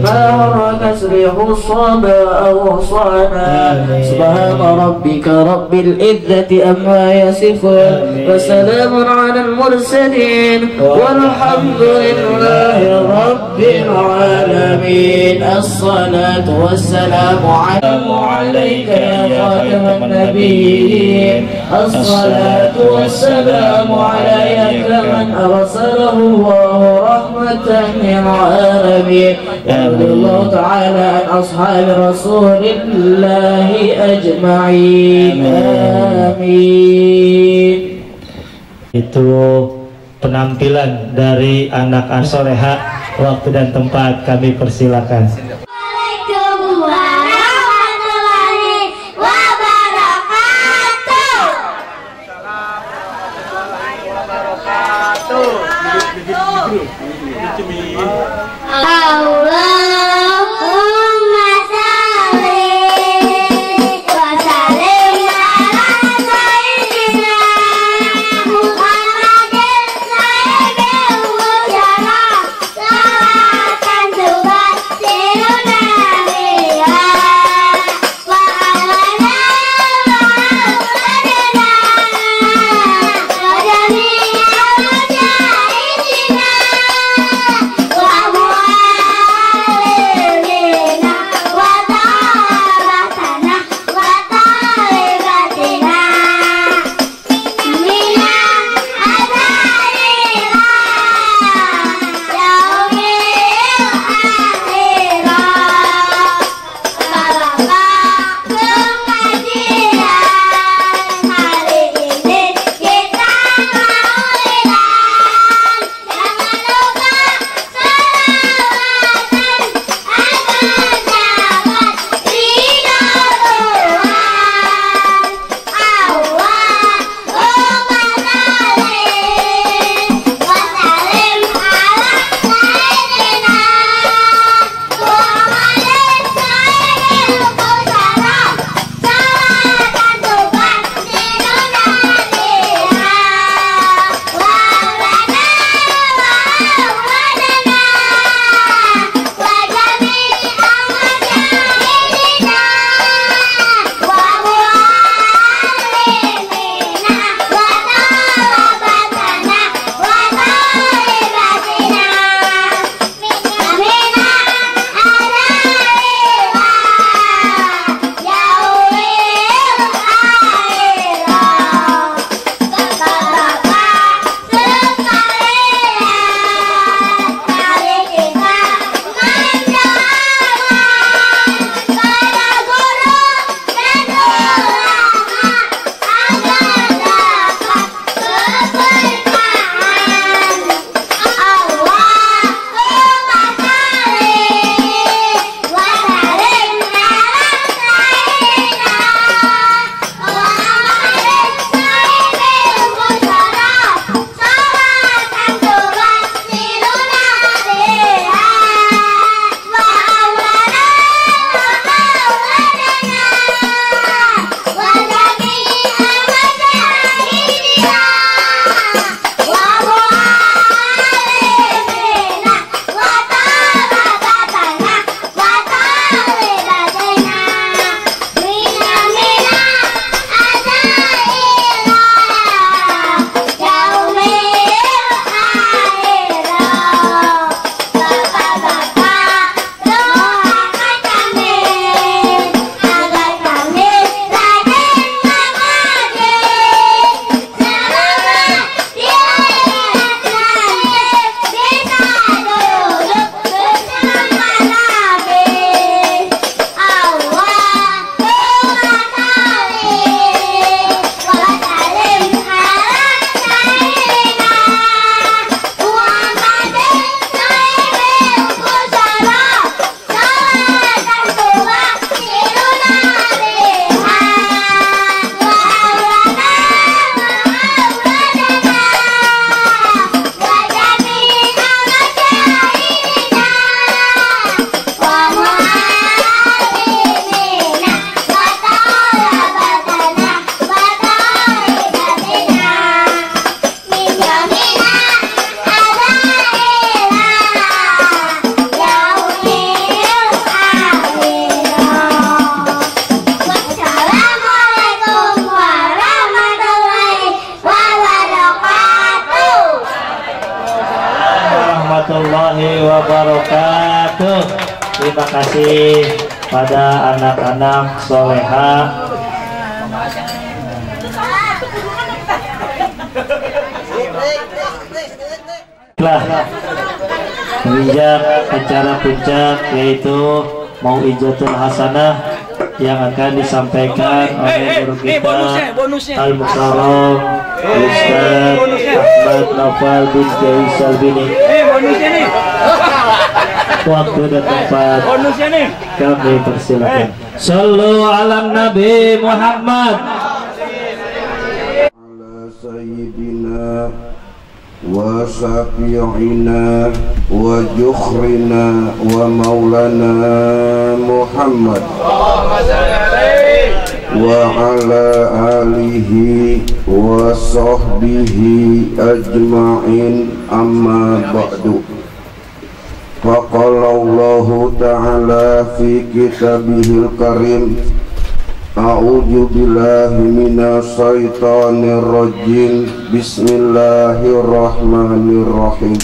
ما حرك سرح الصبا أو وارفعنا سبحان ربك رب العزة أما يصفون وسلام على المرسلين والحمد لله رب العالمين. الصلاة والسلام عليك يا خاتم النبيين. الصلاة والسلام عليك من أرسله الله رحمة للعالمين. يرضي الله تعالى عن أصحاب رسول الله أجمعين. آمين. Itu penampilan dari anak soleha. Waktu dan tempat kami persilakan. Assalamualaikum warahmatullahi wabarakatuh. Allahumma salli wa sallim ala sayyidina Muhammadin sayyidil wujud salatan tubassir wabarakatuh. Terima kasih pada anak-anak soleha. Telah menginjak acara puncak yaitu Mau'izatul Hasanah yang akan disampaikan oleh guru kita Al-Mukarram Ustaz Ahmad Naufal bin Kiai Salbini. Waktu dan tempat kami persilakan. Sallu ala Nabi Muhammad. Ala Sayyidina wa syafi'ina wa jukhrina wa maulana Muhammad wa ala alihi wa sahbihi ajma'in, amma ba'du. Faqala Allahu ta'ala fi kitabihil karim, a'udzu billahi minas syaitonir rajim. Bismillahirrahmanirrahim.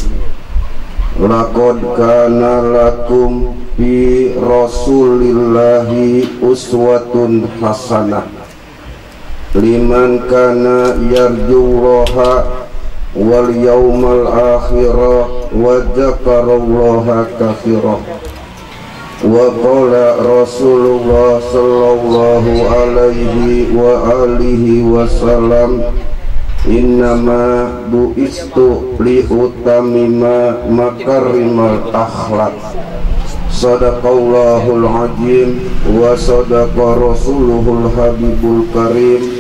Laqad kana lakum fi rasulillahi uswatun hasanah liman kana yarjullaha wal yawmal akhirah wa dzakarallaha katsiran. Wa qala Rasulullah sallallahu alaihi wa alihi wasallam, innama bu'istu li utamima makarimal akhlaq. Sadaqallahul azim wa sadaqa rasuluhul habibul karim,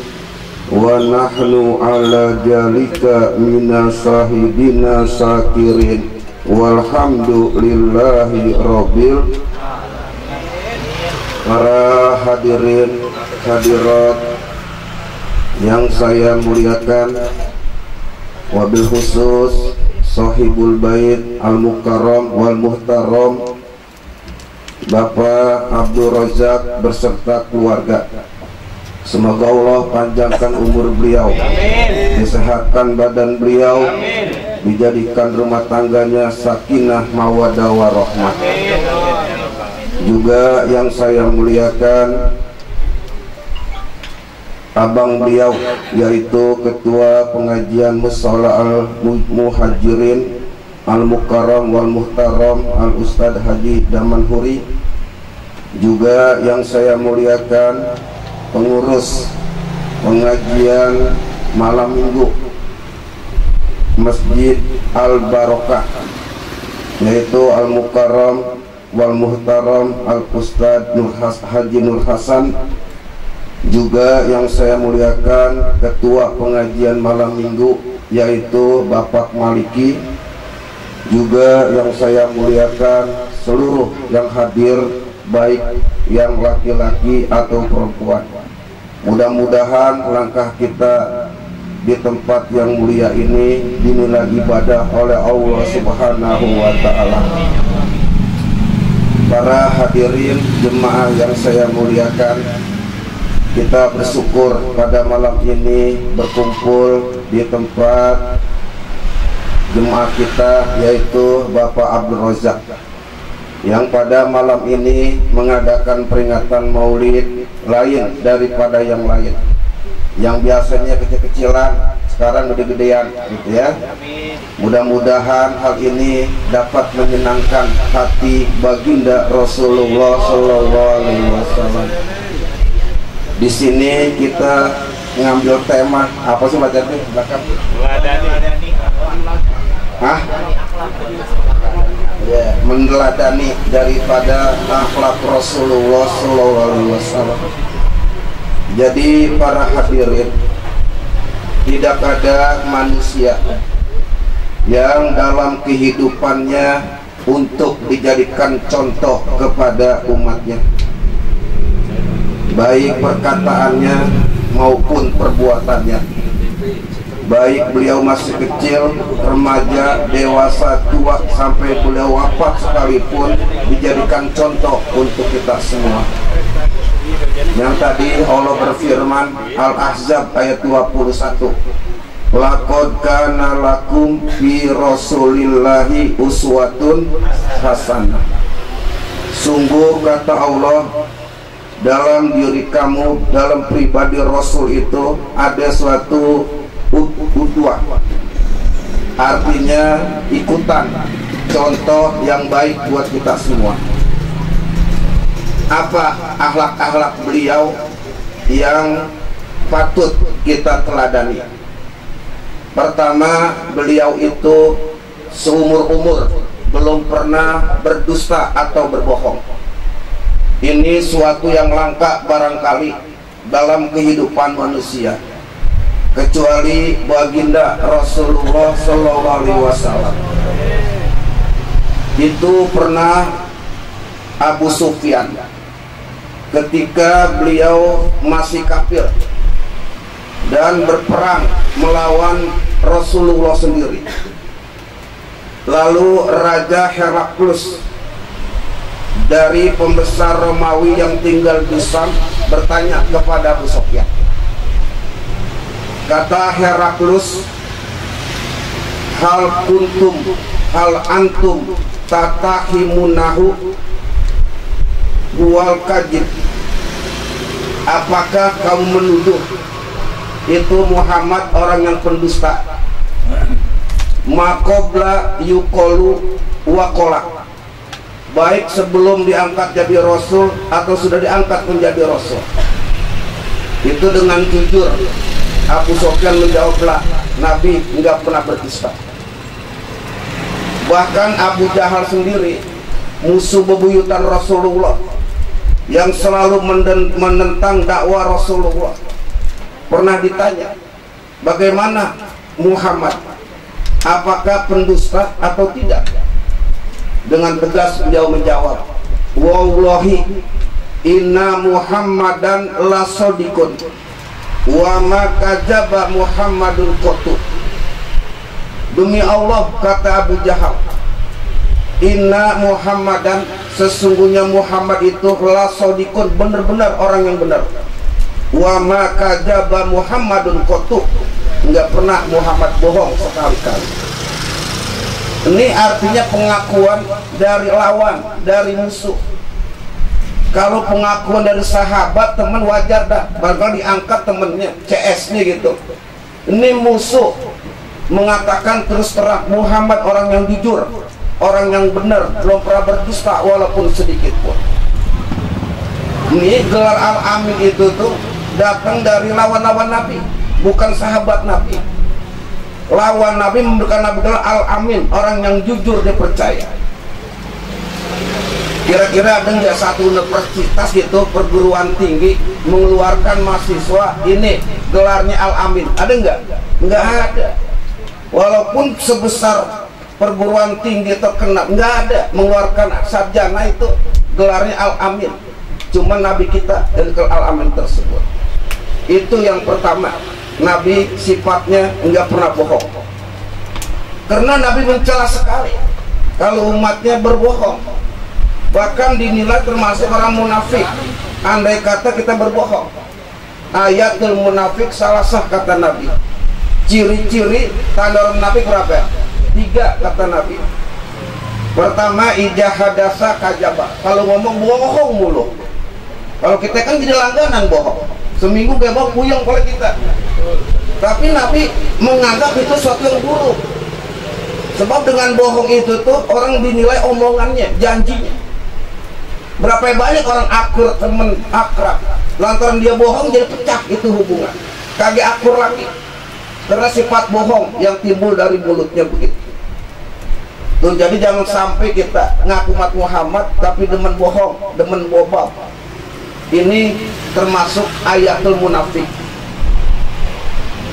wa nahnu ala jalika minas syahidina syakirin, walhamdulillahi rabbil. Para hadirin hadirat yang saya muliakan, wabil khusus sahibul bait al-mukarram wal muhtaram Bapak Abdul Razak beserta keluarga. Semoga Allah panjangkan umur beliau, disehatkan badan beliau, dijadikan rumah tangganya sakinah mawaddah warahmah. Juga yang saya muliakan abang beliau, yaitu Ketua Pengajian Mushola Al-Muhajirin Al-Mukarram wal Muhtaram Al-Ustadz Haji Damanhuri. Juga yang saya muliakan pengurus pengajian malam minggu Masjid Al-Barokah, yaitu Al-Mukarram wal Muhtaram Al-Ustadz Haji Nur Hasan. Juga yang saya muliakan Ketua Pengajian malam minggu, yaitu Bapak Maliki. Juga yang saya muliakan seluruh yang hadir, baik yang laki-laki atau perempuan. Mudah-mudahan langkah kita di tempat yang mulia ini dinilai ibadah oleh Allah Subhanahu wa ta'ala. Para hadirin jemaah yang saya muliakan, kita bersyukur pada malam ini berkumpul di tempat jemaah kita, yaitu Bapak Abdul Razak, yang pada malam ini mengadakan peringatan maulid lain daripada yang lain. Yang biasanya kecil-kecilan, sekarang gede-gedean gitu ya. Mudah-mudahan hal ini dapat menyenangkan hati baginda Rasulullah sallallahu alaihi wasallam. Di sini kita ngambil tema apa sih Mbak Jati? Belakang. Hah? Ya, meneladani daripada akhlak Rasulullah sallallahu alaihi wasallam. Jadi para hadirin, tidak ada manusia yang dalam kehidupannya untuk dijadikan contoh kepada umatnya, baik perkataannya maupun perbuatannya. Baik beliau masih kecil, remaja, dewasa, tua, sampai beliau wafat sekalipun dijadikan contoh untuk kita semua. Yang tadi Allah berfirman, Al-Ahzab ayat 21, Laqad kana lakum fi Rasulillahi uswatun hasanah. Sungguh kata Allah, dalam diri kamu, dalam pribadi Rasul itu ada suatu uswah. Artinya ikutan, contoh yang baik buat kita semua. Apa akhlak-akhlak beliau yang patut kita teladani? Pertama, beliau itu seumur-umur belum pernah berdusta atau berbohong. Ini suatu yang langka barangkali dalam kehidupan manusia, kecuali baginda Rasulullah SAW. Itu pernah Abu Sufyan ketika beliau masih kafir dan berperang melawan Rasulullah sendiri. Lalu Raja Heraklus dari pembesar Romawi yang tinggal di Sam bertanya kepada Abu Sufyan. Kata Heraklus, hal antum tatahimunahu wal kadzib. Apakah kamu menuduh itu Muhammad orang yang pendusta? Makobla yukolu wakola, baik sebelum diangkat jadi Rasul atau sudah diangkat menjadi Rasul. Itu dengan jujur Abu Sufyan menjawablah, Nabi enggak pernah berdusta. Bahkan Abu Jahal sendiri, musuh bebuyutan Rasulullah yang selalu menentang dakwah Rasulullah, pernah ditanya, bagaimana Muhammad, apakah pendusta atau tidak? Dengan tegas beliau menjawab, wallahi inna Muhammadan la sadiqun wa ma kadzaba Muhammadun qatu. Demi Allah, kata Abu Jahal, inna Muhammadan, sesungguhnya Muhammad itu la sadiqun, benar-benar orang yang benar. Wa ma kadzaba Muhammadun qatu, enggak pernah Muhammad bohong sekali-kali. Ini artinya pengakuan dari lawan, dari musuh. Kalau pengakuan dari sahabat, teman, wajar dah, bakal diangkat temennya, CS-nya gitu. Ini musuh mengatakan terus terang, Muhammad orang yang jujur, orang yang benar, belum pernah berdusta walaupun sedikit pun. Ini gelar Al-Amin itu tuh datang dari lawan-lawan Nabi, bukan sahabat Nabi. Lawan Nabi memberikan Nabi gelar Al-Amin, orang yang jujur, dipercaya. Kira-kira ada nggak satu universitas gitu, perguruan tinggi mengeluarkan mahasiswa ini gelarnya Al-Amin? Ada nggak? Nggak ada. Walaupun sebesar perguruan tinggi terkenal, nggak ada mengeluarkan sarjana itu gelarnya Al-Amin. Cuma Nabi kita dan Al-Amin tersebut. Itu yang pertama. Nabi sifatnya enggak pernah bohong, karena Nabi mencela sekali kalau umatnya berbohong, bahkan dinilai termasuk orang munafik. Andai kata kita berbohong, ayatul munafik salah sah, kata Nabi. Ciri-ciri tanda orang munafik berapa? 3 kata Nabi. Pertama, ijahadasa kajabah, kalau ngomong bohong mulu. Kalau kita kan jadi langganan bohong, seminggu gak mau puyeng kalau kita. Tapi Nabi menganggap itu suatu yang buruk, sebab dengan bohong itu tuh orang dinilai omongannya, janjinya. Berapa banyak orang akur, temen akrab, lantaran dia bohong jadi pecah itu hubungan, kagak akur lagi, karena sifat bohong yang timbul dari mulutnya begitu. Tuh, jadi jangan sampai kita ngaku umat Muhammad tapi demen bohong, demen bobal. Ini termasuk ayatul munafik.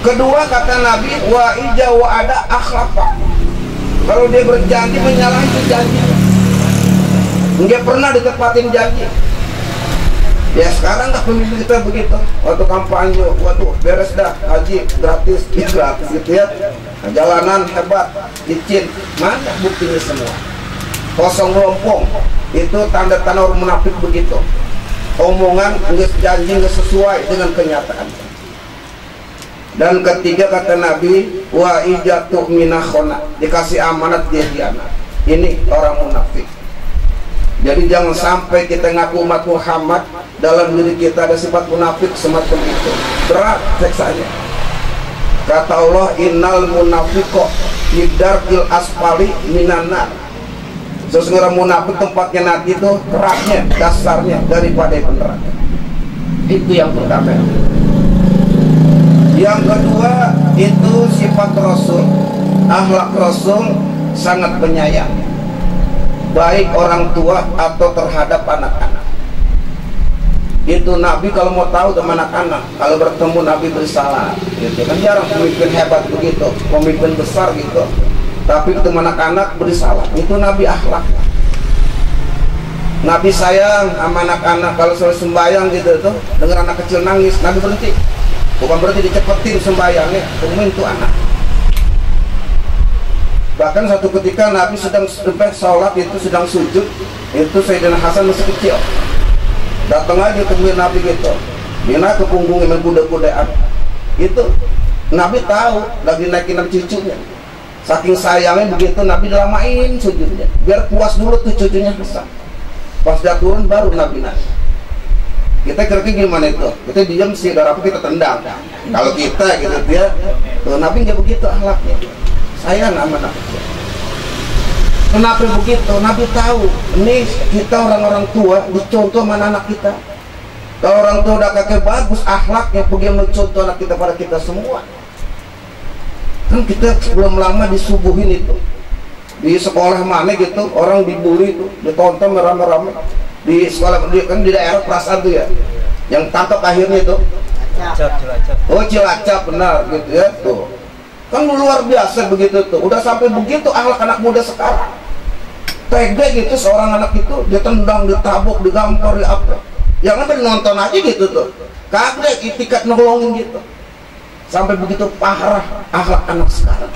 Kedua, kata Nabi, wa ija wa ada akhlafa, kalau dia berjanji menyalahi janji, nggak pernah ditepatin janji. Ya sekarang nggak pemimpin kita begitu, waktu kampanye, waduh beres dah haji gratis, ya gratis gitu ya, jalanan hebat, licin, mana buktinya semua? Kosong lompong, itu tanda-tanda orang munafik begitu. Omongan nggak janji nggak sesuai dengan kenyataan. Dan ketiga kata Nabi, wa ijatu minakhona, dikasih amanat dia khianat. Ini orang munafik. Jadi jangan sampai kita ngaku umat Muhammad, dalam diri kita ada sifat munafik semacam itu. Berat seksanya. Kata Allah, innal munafiqo fidarkil asfali minan nar. Sesungguhnya munafik tempatnya nanti itu keraknya, dasarnya daripada neraka. Itu yang pertama. Yang kedua itu sifat Rasul, akhlak Rasul sangat penyayang, baik orang tua atau terhadap anak-anak. Itu Nabi kalau mau tahu teman anak-anak, kalau bertemu Nabi bersalah, gitu kan jarang pemimpin hebat begitu, pemimpin besar gitu. Tapi teman anak-anak bersalah, itu Nabi akhlak. Nabi sayang sama anak-anak, kalau soal sembahyang gitu tuh, dengar anak kecil nangis, Nabi berhenti. Bukan berarti dicepetin sembahyangnya, tungguin tuh anak. Bahkan satu ketika Nabi sedang sholat itu sedang sujud, itu Sayyidina Hasan masih kecil. Datang aja temuin Nabi gitu, Bina ke punggungnya main kuda-kudaan. Itu Nabi tahu lagi naikin cucunya. Saking sayangnya begitu Nabi lamain sujudnya, biar puas dulu tuh cucunya Hasan. Pas dia turun baru Nabi naik. Kita kira-kira gimana itu? Kita diam sih, darah apa kita tendang. Kalau kita gitu dia, tuh Nabi nggak begitu akhlaknya. Sayang sama Nabi. Kenapa begitu? Nabi tahu, ini kita orang-orang tua dicontoh mana anak kita. Kalau orang tua udah kakek bagus akhlaknya, bagaimana contoh anak kita pada kita semua. Kan kita belum lama disubuhin itu. Di sekolah mana gitu, orang dibully itu, ditonton rame-rame. Di sekolah kan di daerah perasaan tuh ya, yang tangkap akhirnya itu oh Cilacap benar gitu ya tuh, kan luar biasa begitu tuh, udah sampai begitu akhlak anak muda sekarang. Tega gitu seorang anak itu, dia tendang, ditabuk, digampar, di apa, jangan nonton aja gitu tuh, kagak itikat nolongin gitu, sampai begitu parah akhlak anak sekarang.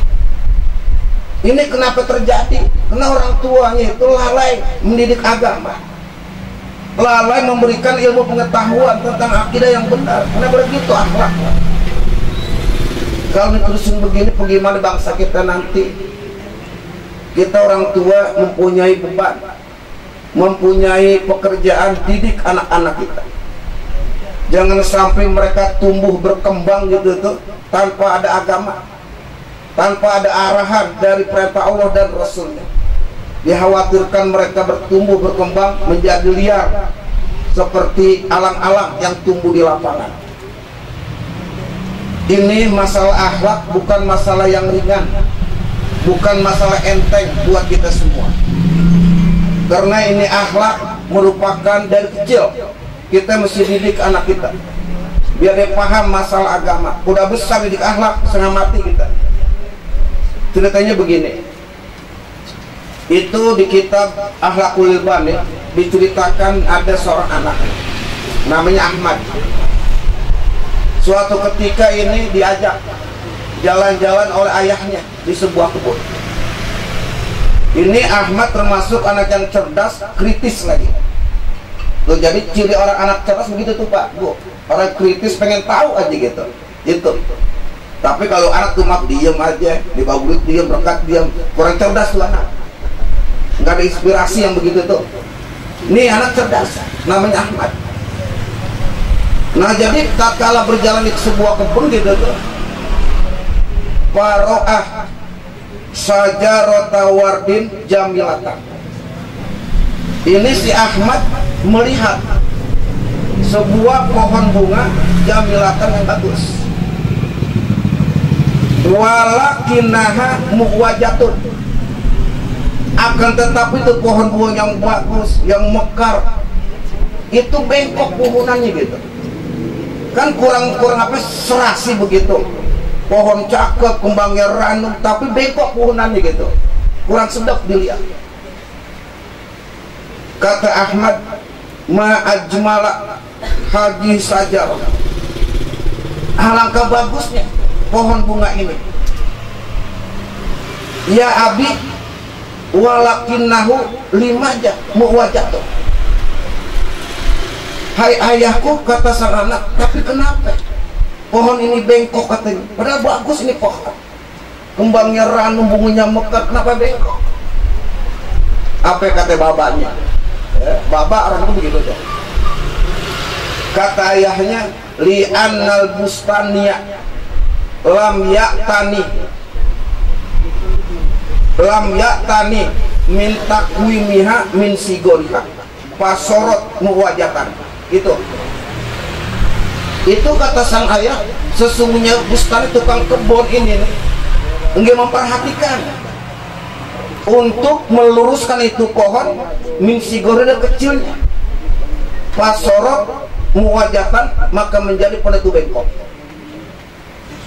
Ini kenapa terjadi? Karena orang tuanya itu lalai mendidik agama, lalai memberikan ilmu pengetahuan tentang akidah yang benar. Kenapa begitu akhlaknya? Kalau diterusin begini, bagaimana bangsa kita nanti? Kita orang tua mempunyai beban, mempunyai pekerjaan didik anak-anak kita. Jangan sampai mereka tumbuh berkembang gitu tuh tanpa ada agama, tanpa ada arahan dari perintah Allah dan Rasulnya. Dikhawatirkan mereka bertumbuh berkembang menjadi liar seperti alang-alang yang tumbuh di lapangan. Ini masalah akhlak bukan masalah yang ringan, bukan masalah enteng buat kita semua. Karena ini akhlak merupakan dari kecil kita mesti didik anak kita biar dia paham masalah agama. Udah besar didik akhlak setengah mati kita. Ceritanya begini. Itu di kitab Akhlaqul Bani diceritakan ada seorang anak namanya Ahmad. Suatu ketika ini diajak jalan-jalan oleh ayahnya di sebuah kebun. Ini Ahmad termasuk anak yang cerdas, kritis lagi. Tuh, jadi ciri orang anak cerdas begitu tuh Pak, Bu. Orang kritis pengen tahu aja gitu. Itu. Tapi kalau anak tuh mak diem aja, dibawah diem, berkat diem, kurang cerdas tuh anak. Nggak ada inspirasi yang begitu tuh. Ini anak cerdas, namanya Ahmad. Nah jadi tatkala berjalan di sebuah kebun gitu tuh, Faro'ah sajarata wardin jamilatan. Ini si Ahmad melihat sebuah pohon bunga jamilatan yang bagus. Walakinaha muwajatun, akan tetapi itu pohon bunga yang bagus, yang mekar, itu bengkok pohonannya gitu. Kan kurang apa serasi begitu. Pohon cakep, kembangnya ranum, tapi bengkok pohonannya gitu. Kurang sedap dilihat. Kata Ahmad, ma ajmala haji sajar. Alangkah bagusnya pohon bunga ini. Ya abi walakinnahu limaja muwajatuh. Hai ayahku, kata sang anak, tapi kenapa pohon ini bengkok katanya, padahal bagus ini pohon, kembangnya ranum, bunganya mekar, kenapa bengkok? Apa kata babanya? Baba orang itu begitu tuh. Kata ayahnya, li'annal bustaniya lam ya'tani min takwimiha min sigoriha pasorot muwajatan. Itu kata sang ayah, sesungguhnya bustani tukang kebun ini enggak memperhatikan untuk meluruskan itu pohon min sigoriha kecilnya pasorot muwajatan, maka menjadi pada itu bengkok.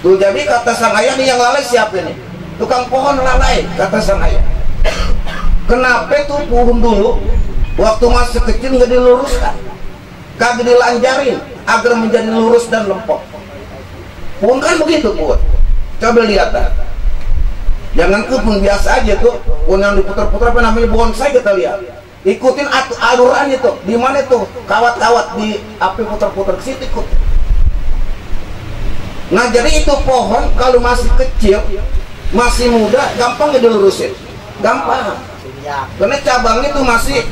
Tuh, jadi kata sang ayah nih, yang lalai siapa nih? Tukang pohon lalai, kata sang ayah. Kenapa tuh pohon dulu waktu masih kecil nggak diluruskan, kagak dilanjarin agar menjadi lurus dan lempok? Pohon kan begitu, pohon. Coba lihat dah. Jangan ke pohon biasa aja tuh, pohon yang diputar-putar apa namanya bonsai, kita lihat. Ikutin aluran itu, di mana tuh kawat-kawat di api putar-putar ke situ ikut. Nah, jadi itu pohon kalau masih kecil, masih muda, gampang nggak dilurusin, gampang. Karena cabangnya tuh masih,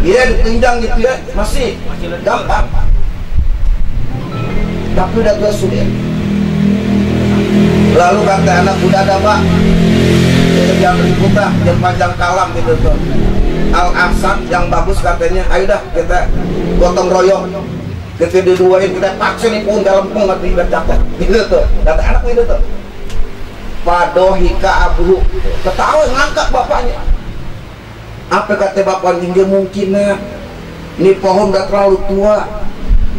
iya ditunjang gitu ya, masih gampang. Tapi udah tua sudah. Lalu kata anak udah ada pak, jangan ributah, jangan panjang kalam gitu tuh. Al-Ahsan yang bagus katanya, ayo dah kita gotong royong, kita diduain, kita paksa nih pun dalam pun nggak dibacakan gitu tuh. Kata anak itu tuh, padohika abu, ketawa ngangkat bapaknya. Apa kata bapaknya? Dia mungkin ini pohon udah terlalu tua,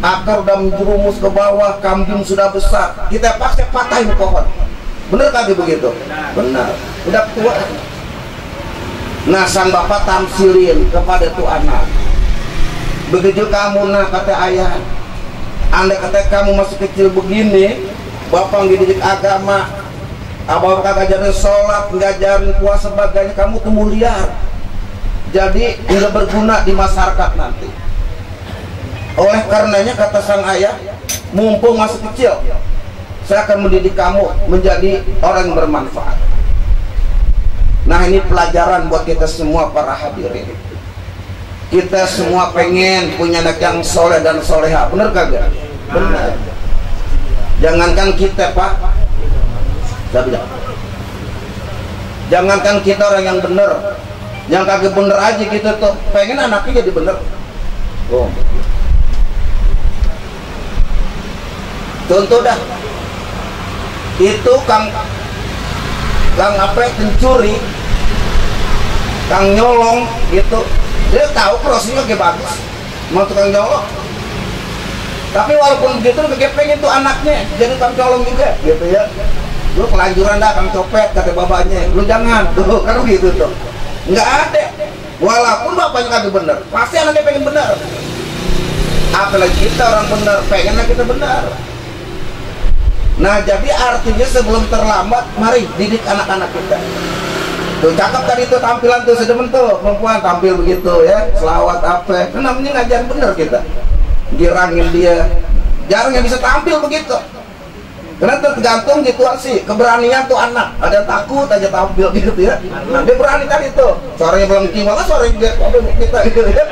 akar udah menjerumus ke bawah, kambing sudah besar, kita paksa patahin pohon. Bener kagak begitu? Benar, udah tua. Nah, sang bapak tamsilin kepada tuh anak, begitu kamu nah kata ayah, andai kata kamu masih kecil begini, bapak dididik agama, abang kagak ajarin sholat, nggak ajarin puasa sebagainya, kamu tumbuh liar, jadi nggak berguna di masyarakat nanti. Oleh karenanya kata sang ayah, mumpung masih kecil, saya akan mendidik kamu menjadi orang yang bermanfaat. Nah, ini pelajaran buat kita semua para hadirin. Kita semua pengen punya anak yang soleh dan soleha, bener kagak? Bener. Jangankan kita pak, jangankan kita orang yang bener, yang kagak bener aja gitu tuh, pengen anaknya jadi bener. Oh. Contoh dah, itu kang apa pencuri, kang nyolong gitu, dia tahu prosesnya kayak bagus, mau tukang nyolong. Tapi walaupun begitu, dia pengen tuh anaknya jadi tukang nyolong juga, gitu ya. Lu kelanjuran dah kang copet, kata bapaknya, lu jangan, tuh kan gitu tuh. Nggak ada, walaupun bapaknya kagak bener, pasti anaknya pengen bener. Apalagi kita orang bener, pengennya kita bener. Nah, jadi artinya sebelum terlambat, mari didik anak-anak kita. Tuh cakep tadi tuh tampilan tuh, sedemen tuh perempuan tampil begitu ya, selawat apa, kan namanya ngajarin bener kita, girangin dia. Jarang yang bisa tampil begitu, karena tergantung gitu sih keberanian tuh anak. Ada takut aja tampil gitu ya. Nah, dia berani tadi tuh, suaranya belengking, malah suaranya kita gitu ya.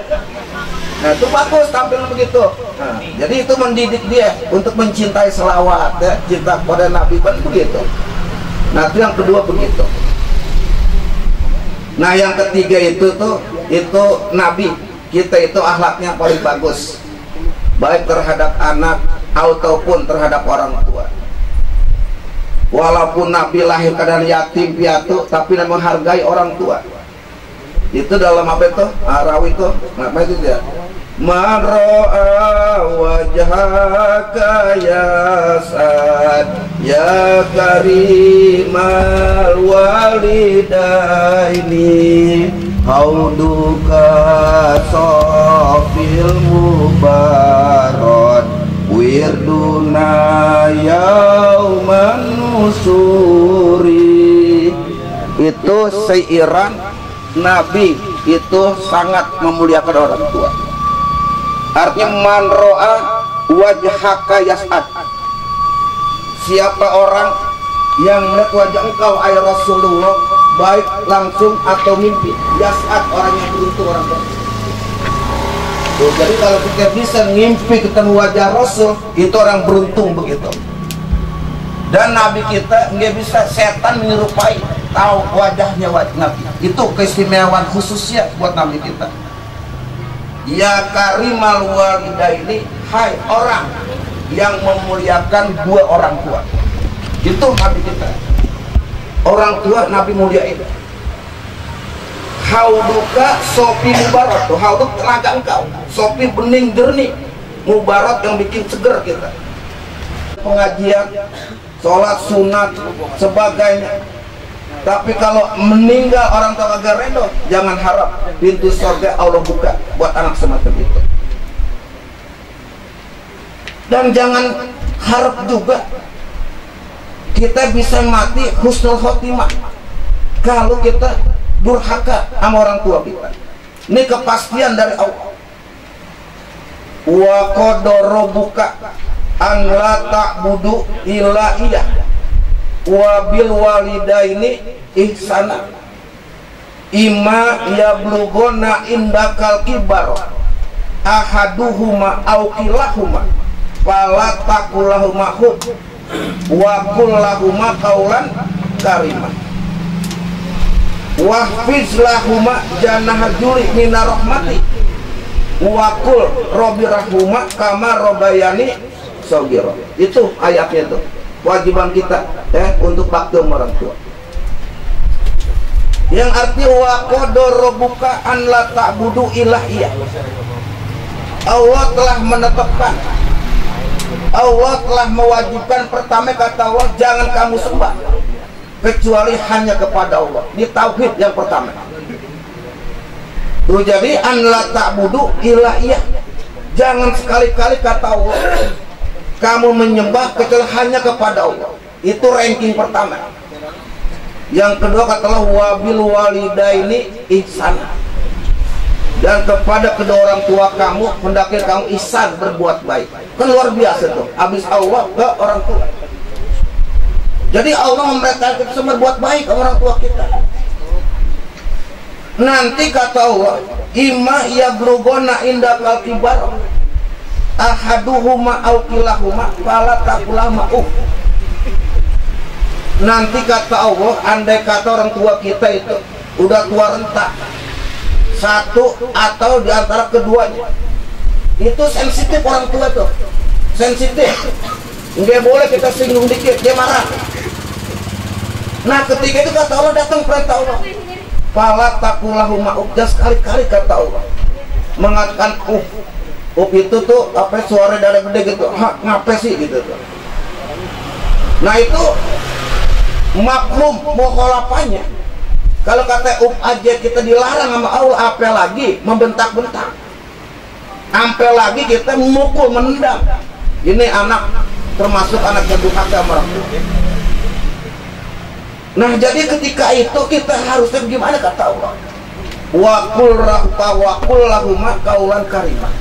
Nah, itu bagus tampil begitu. Nah, jadi itu mendidik dia untuk mencintai selawat ya, cinta kepada Nabi, kan begitu. Nah, itu yang kedua begitu. Nah, yang ketiga itu tuh, itu Nabi kita itu akhlaknya paling bagus, baik terhadap anak ataupun terhadap orang tua. Walaupun Nabi lahir keadaan yatim piatu, tapi menghargai orang tua. Itu dalam apa itu? Rawi itu, apa itu dia? Man ra'a wajhaka ya Sa'ad ya karimal walidaini hauduka sofil mubarad wirduna yauman nusuri. Itu seiran Nabi itu sangat memuliakan orang tua. Artinya man ro'a wajhaka yas'ad, siapa orang yang melihat wajah engkau ayat Rasulullah, baik langsung atau mimpi, yas'ad, orang yang beruntung, orang beruntung. Tuh, jadi kalau kita bisa ngimpi ketemu wajah Rasul, itu orang beruntung begitu. Dan Nabi kita nggak bisa setan menyerupai, tahu wajahnya wajah Nabi. Itu keistimewaan khususnya buat Nabi kita. Ya karimal walidaini, hai orang yang memuliakan dua orang tua. Itu Nabi kita. Orang tua Nabi muliain. Hauduka sopi mubarak, tuh hauduk tenaga engkau, sopi bening jernih, mubarak yang bikin seger kita. Pengajian, sholat sunat, sebagainya. Tapi kalau meninggal orang tua kagak redo, jangan harap pintu surga Allah buka buat anak semacam itu. Dan jangan harap juga kita bisa mati husnul khotimah kalau kita durhaka sama orang tua kita. Ini kepastian dari Allah. Wa qadara rabbuka an la ta'budu illa iyyah wa bil walidaini ihsana imma yablughuna indakal kibar ahaduhuma aw kilahuma fala taqulahuma hum wa qul lahuma qaulan karimah wahfiz lahuma janah juli minar rahmati wa qul rabbirahuma kama rabbayani shaghira. Itu ayatnya itu. Kewajiban kita untuk bakti orang tua. Yang arti wa qadara rabbuka an la ta'budu illa iyyah. Allah telah menetapkan, Allah telah mewajibkan, pertama kata Allah, jangan kamu sembah kecuali hanya kepada Allah. Ini tauhid yang pertama. Tuh, jadi an la ta'budu illa iyyah. Jangan sekali-kali kata Allah kamu menyembah kecuali hanya kepada Allah. Itu ranking pertama. Yang kedua kata Allah wabil walidaini ihsana. Dan kepada kedua orang tua kamu hendaknya kamu ihsan, berbuat baik. Kan luar biasa tuh. Habis Allah ke orang tua. Jadi Allah memerintahkan kita semua berbuat baik ke orang tua kita. Nanti kata Allah imma yabluguna indakal kibar ahaduhuma aw kilahuma fala taqulahuma uff. Nanti kata Allah, andai kata orang tua kita itu udah tua renta, satu atau diantara keduanya, itu sensitif orang tua tuh, sensitif, nggak boleh kita singgung dikit dia marah. Nah ketika itu kata Allah, datang perintah Allah, fala taqulahuma uff. Dan sekali-kali kata Allah mengatakan uff. Itu tuh apa suara darah gede gitu, ngapain sih gitu tuh. Nah itu maklum mukhalafahnya. Kalau kata aja kita dilarang sama Allah, apa lagi membentak-bentak, sampai lagi kita memukul, menendang. Ini anak termasuk anak yang durhaka sama orang tua. Nah jadi ketika itu kita harusnya gimana kata Allah? Wa qul lahuma qaulan karimah.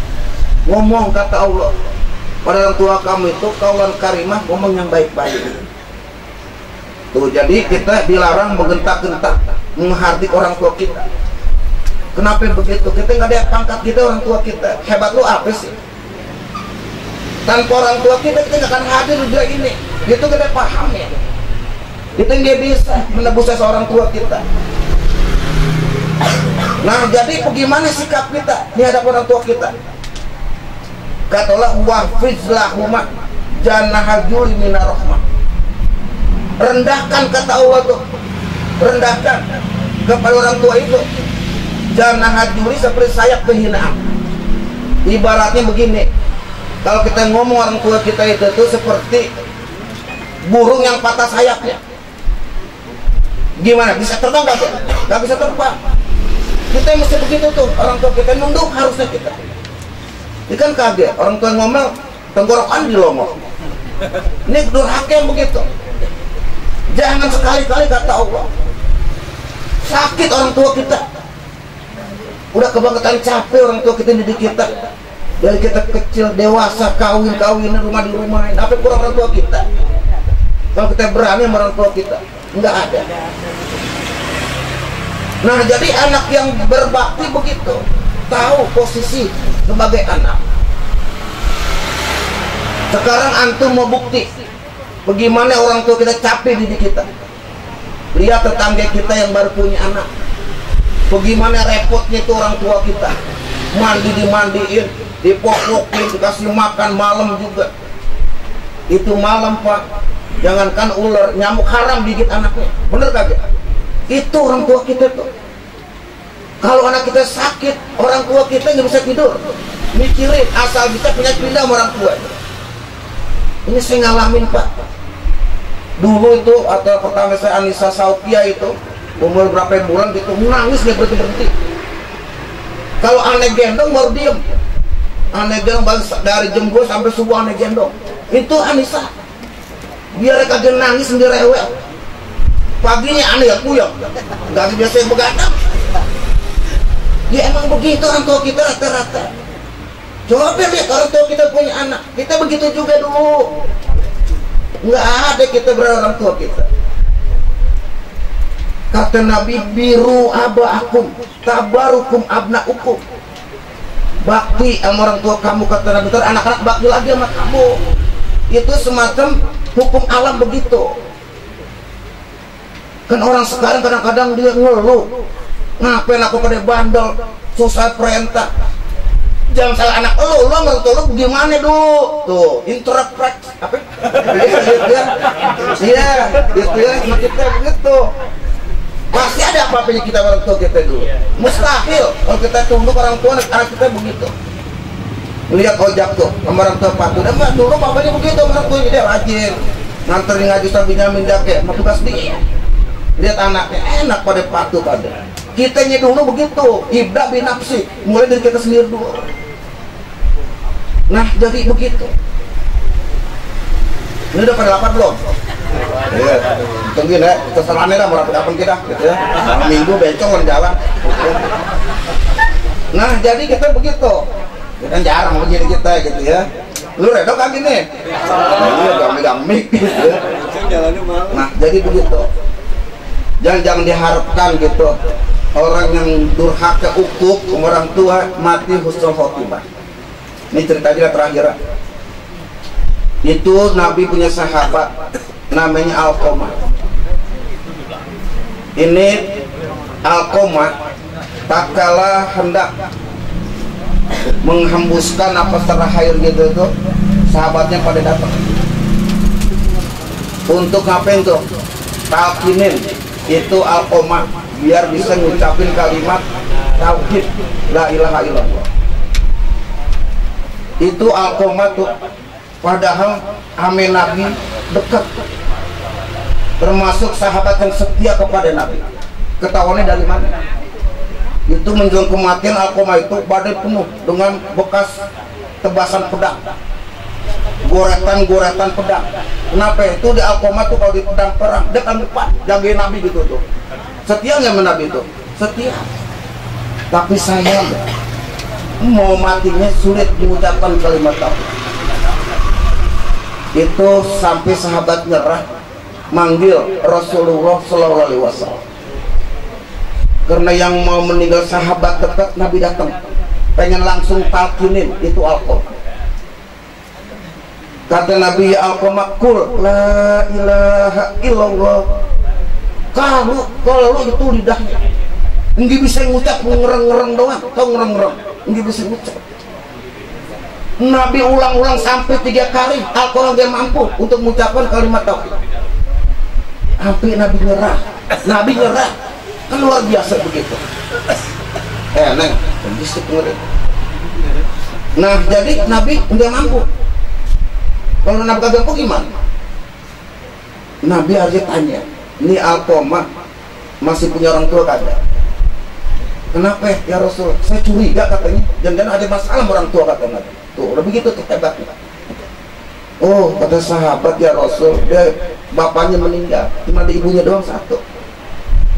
Ngomong kata Allah pada orang tua kamu itu qaulan karimah, ngomong yang baik-baik. Tuh jadi kita dilarang menggentak-gentak, menghardik orang tua kita. Kenapa begitu? Kita nggak ada pangkat kita, orang tua kita hebat lu apa sih? Tanpa orang tua kita nggak akan hadir juga ini. Itu kita paham ya. Itu nggak bisa menebus seorang tua kita. Nah jadi bagaimana sikap kita di hadapan orang tua kita? Katalah wahfiz lahuma janahal juli minar rahmah. Rendahkan kata Allah tuh, rendahkan kepada orang tua itu janahal juli seperti sayap kehinaan. Ibaratnya begini, kalau kita ngomong orang tua kita itu tuh seperti burung yang patah sayapnya. Gimana? Bisa terbang gak? Gak bisa terbang. Kita mesti begitu tuh, orang tua kita nunduk harusnya kita. Ini kan kaget, orang tua ngomel, tenggorokan dilongok. Ini durhaka yang begitu. Jangan sekali-kali kata Allah. Sakit orang tua kita. Udah kebangetan capek orang tua kita didik kita. Dari kita kecil, dewasa, kawin, rumah di rumahin. Apa kurang orang tua kita? Kalau kita berani sama orang tua kita, nggak ada. Nah, jadi anak yang berbakti begitu, tahu posisi sebagai anak. Sekarang antum mau bukti bagaimana orang tua kita capek didik kita. Lihat tetangga kita yang baru punya anak, bagaimana repotnya itu orang tua kita. Mandi dimandiin, dipopokin, dikasih makan malam juga. Itu malam Pak, jangankan ular, nyamuk haram gigit anaknya. Bener kagak? Itu orang tua kita tuh. Kalau anak kita sakit, orang tua kita nggak bisa tidur, mikirin asal bisa punya pindah sama orang tua. Ini saya ngalamin Pak. Dulu itu atau pertama saya Anissa Sautia itu umur berapa bulan gitu, nangis nggak berhenti. Kalau aneh gendong baru diem. Aneh gendong dari jam 2 sampai subuh aneh gendong. Itu Anissa. Biar kagak nangis sendiri rewel. Paginya aneh ya puyeng. Gak biasa yang begadang. Ya emang begitu orang tua kita rata-rata. Coba lihat orang tua kita punya anak. Kita begitu juga dulu. Nggak ada kita orang tua kita. Kata Nabi, biru abaakum tabarukum abnaukum. Bakti sama orang tua kamu, kata Nabi, anak-anak bakti lagi sama kamu. Itu semacam hukum alam begitu. Kan orang sekarang kadang-kadang dia ngeluh, ngapain aku pada bandel, susah perintah. Jangan salah anak lu orang tua lu gimana dulu tuh interpret apa? Iya, gitu ya, sama kita begitu. Pasti ada apa-apanya kita orang tua kita dulu. Mustahil kalau kita tunduk orang tua anak kita begitu. Lihat ojak tuh sama orang tua patuh. Dan dulu bapaknya begitu, orang tua dia rajin nganterin ngaji sambil nyamin jaket, mau tugas dia. Lihat anaknya enak pada patuh pada. Kitanya dulu begitu, ibda binafsi, mulai dari kita sendiri dulu. Nah, jadi begitu. Ini udah pada lapar belum? Iya, tungguin ya, terserahnya dah mau rapet-rapet kita, gitu ya. Minggu bencong orang jalan. Nah, jadi kita begitu. Kita jarang begini kita, gitu ya. Lu redok kan gini? Iya, gamik-gamik, gitu ya. Nah, jadi begitu. Jangan diharapkan gitu. Orang yang durhaka ukuk orang tua mati husnul khotimah. Ini cerita aja terakhir. Itu Nabi punya sahabat namanya Alqamah. Ini Alqamah tak kalah hendak menghembuskan apa terakhir gitu tuh, sahabatnya pada datang untuk ngapain tuh? Talqinin itu Alqamah biar bisa ngucapin kalimat tauhid la ilaha illallah. Itu Alqamah tuh, padahal ame Nabi dekat, termasuk sahabat yang setia kepada Nabi. Ketahuannya dari mana? Itu menjelang kematian Alqamah itu badan penuh dengan bekas tebasan pedang, goretan pedang. Kenapa itu di Alqamah tuh kalau di pedang perang dia kan depan jagain Nabi gitu tuh. Setia nggak sama Nabi itu? Setia. Tapi sayang, mau matinya sulit mengucapkan kalimat tauhid. Itu sampai sahabat nyerah, manggil Rasulullah Sallallahu Alaihi Wasallam. Karena yang mau meninggal sahabat dekat, Nabi datang, pengen langsung talqinin itu Alqamah. Kata Nabi, Alqamah, kul la ilaha illallah. Kalau itu lidahnya nggak bisa ngucap, ngereng-ngereng doang, tau ngereng-ngereng, nggak bisa ngucap. Nabi ulang-ulang sampai 3 kali, Alqamah dia mampu untuk mengucapkan kalimat tauhid. Sampai Nabi nyerah, kan luar biasa begitu. Neng, nah jadi Nabi nggak mampu. Kalau Nabi kagak mampu gimana? Nabi harus tanya, ini Alqamah masih punya orang tua kagak? Kenapa ya Rasul? Saya curiga katanya, jangan-jangan ada masalah orang tua katanya. Tuh, lebih gitu tuh hebatnya. Oh, kata sahabat ya Rasul, dia bapaknya meninggal, cuma ada ibunya doang satu.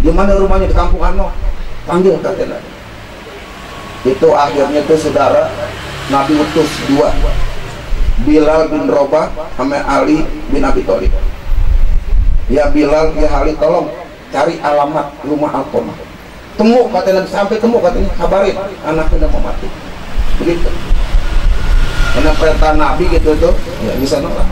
Di mana rumahnya? Di kampung Ano. Panggil katanya. Itu akhirnya tuh saudara, Nabi utus 2, Bilal bin Rabah sama Ali bin Abi Thalib. Ya Bilal, ya Halid, tolong cari alamat rumah Alqamah. Temu katanya, sampai temu katanya, kabarin anaknya udah mau mati. Begitu. Karena perintah Nabi gitu tuh, ya bisa nolak.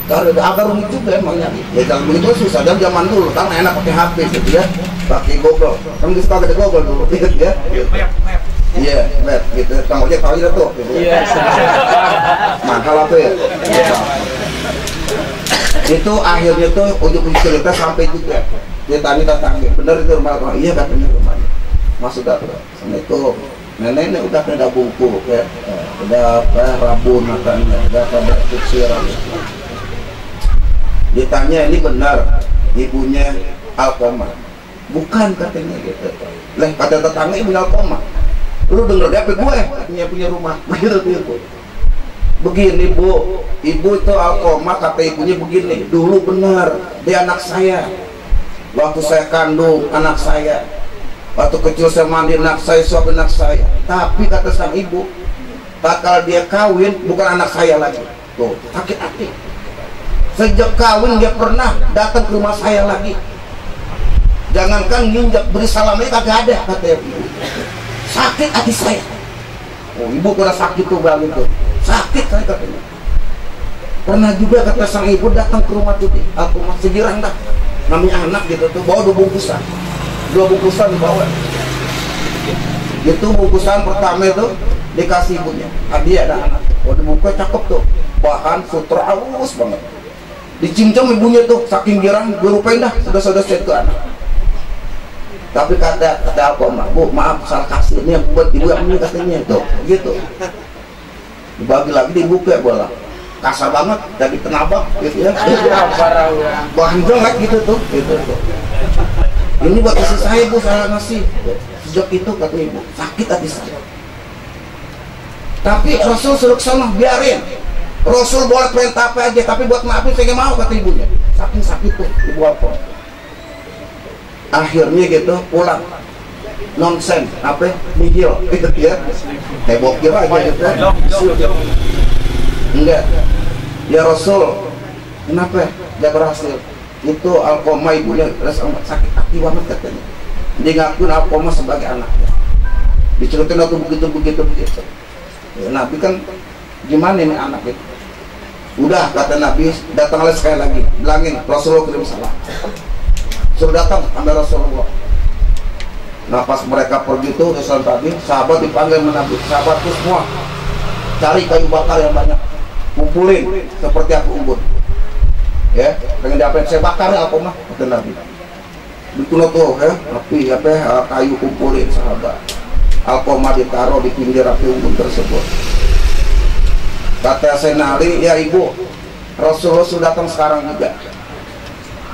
Karena agak rumit juga emangnya. Ya jangan begitu susah. Dan zaman dulu kan enak pakai HP gitu ya, pakai Google. Kan bisa pakai Google dulu, gitu ya. Iya, map gitu. Kang ojek tahu aja tuh. Iya. Mahal apa ya? Itu akhirnya tuh ujung-ujung cerita sampai juga. Dia tanya tetangga, bener itu rumah Alqamah? Iya katanya rumahnya. Mas sudah, Assalamualaikum. Neneknya udah kena bungku ya, udah apa rabun matanya, udah pada kucir. Ditanya ini benar ibunya Alqamah? Bukan katanya gitu. Lah kata tetangga ibunya Alqamah. Lu denger dia apa gue? Katanya punya rumah. Begitu ibu. Begini bu, ibu itu Alqamah kata ibunya begini. Dulu benar dia anak saya. Waktu saya kandung anak saya, waktu kecil saya mandi anak saya, suap anak saya. Tapi kata sang ibu, bakal dia kawin bukan anak saya lagi. Tuh, sakit hati. Sejak kawin dia pernah datang ke rumah saya lagi. Jangankan nginjak beri salamnya kagak ada kata ibu. Sakit hati saya. Oh, ibu pernah sakit tuh bang itu. Sakit saya katanya. Pernah juga kata sang ibu datang ke rumah tuh, aku masih girang dah. Namanya anak gitu tuh, bawa 2 bungkusan. 2 bungkusan dibawa. Itu bungkusan pertama itu dikasih ibunya. Hadiah ada anak. Oh, bungkusnya cakep tuh. Bahan sutra halus banget. Dicincang ibunya tuh, saking girang, gue lupain dah, sudah itu anak. Tapi kata Alqamah, bu maaf salah kasih, ini buat ibu yang ini katanya tuh, gitu. Dibagi lagi dibuka bola. Kasar banget, jadi kenapa gitu ya. Bahan jelek gitu tuh, gitu tuh. Ini buat istri saya bu, salah ngasih. Sejak itu kata ibu, sakit hati saya. Tapi Rasul suruh kesana, biarin. Rasul boleh perintah apa aja, tapi buat maafin saya nggak mau kata ibunya. Saking sakit tuh ibu apa. Akhirnya gitu pulang. Nonsen, apa? Nihil, gitu ya. Bokir aja gitu. Enggak. Ya Rasul, kenapa dia berhasil? Itu Alqamah ibunya sakit hati banget katanya. Dia ngakuin Alqamah sebagai anaknya. Diceritain waktu begitu. Ya, Nabi kan gimana ini anak itu? Udah kata Nabi, datanglah sekali lagi, bilangin Rasulullah kirim salam. Suruh datang sampai Rasulullah. Nah pas mereka pergi tuh Rasul tadi, sahabat dipanggil Nabi, sahabat tuh semua cari kayu bakar yang banyak, kumpulin seperti aku unggun. Ya, pengen diapain? Saya bakar ya Alqamah, kata Nabi. Betul tuh ya, api kayu kumpulin sahabat. Alqamah ditaruh di pinggir api unggun tersebut. Kata Senali, ya ibu, Rasulullah sudah datang sekarang juga.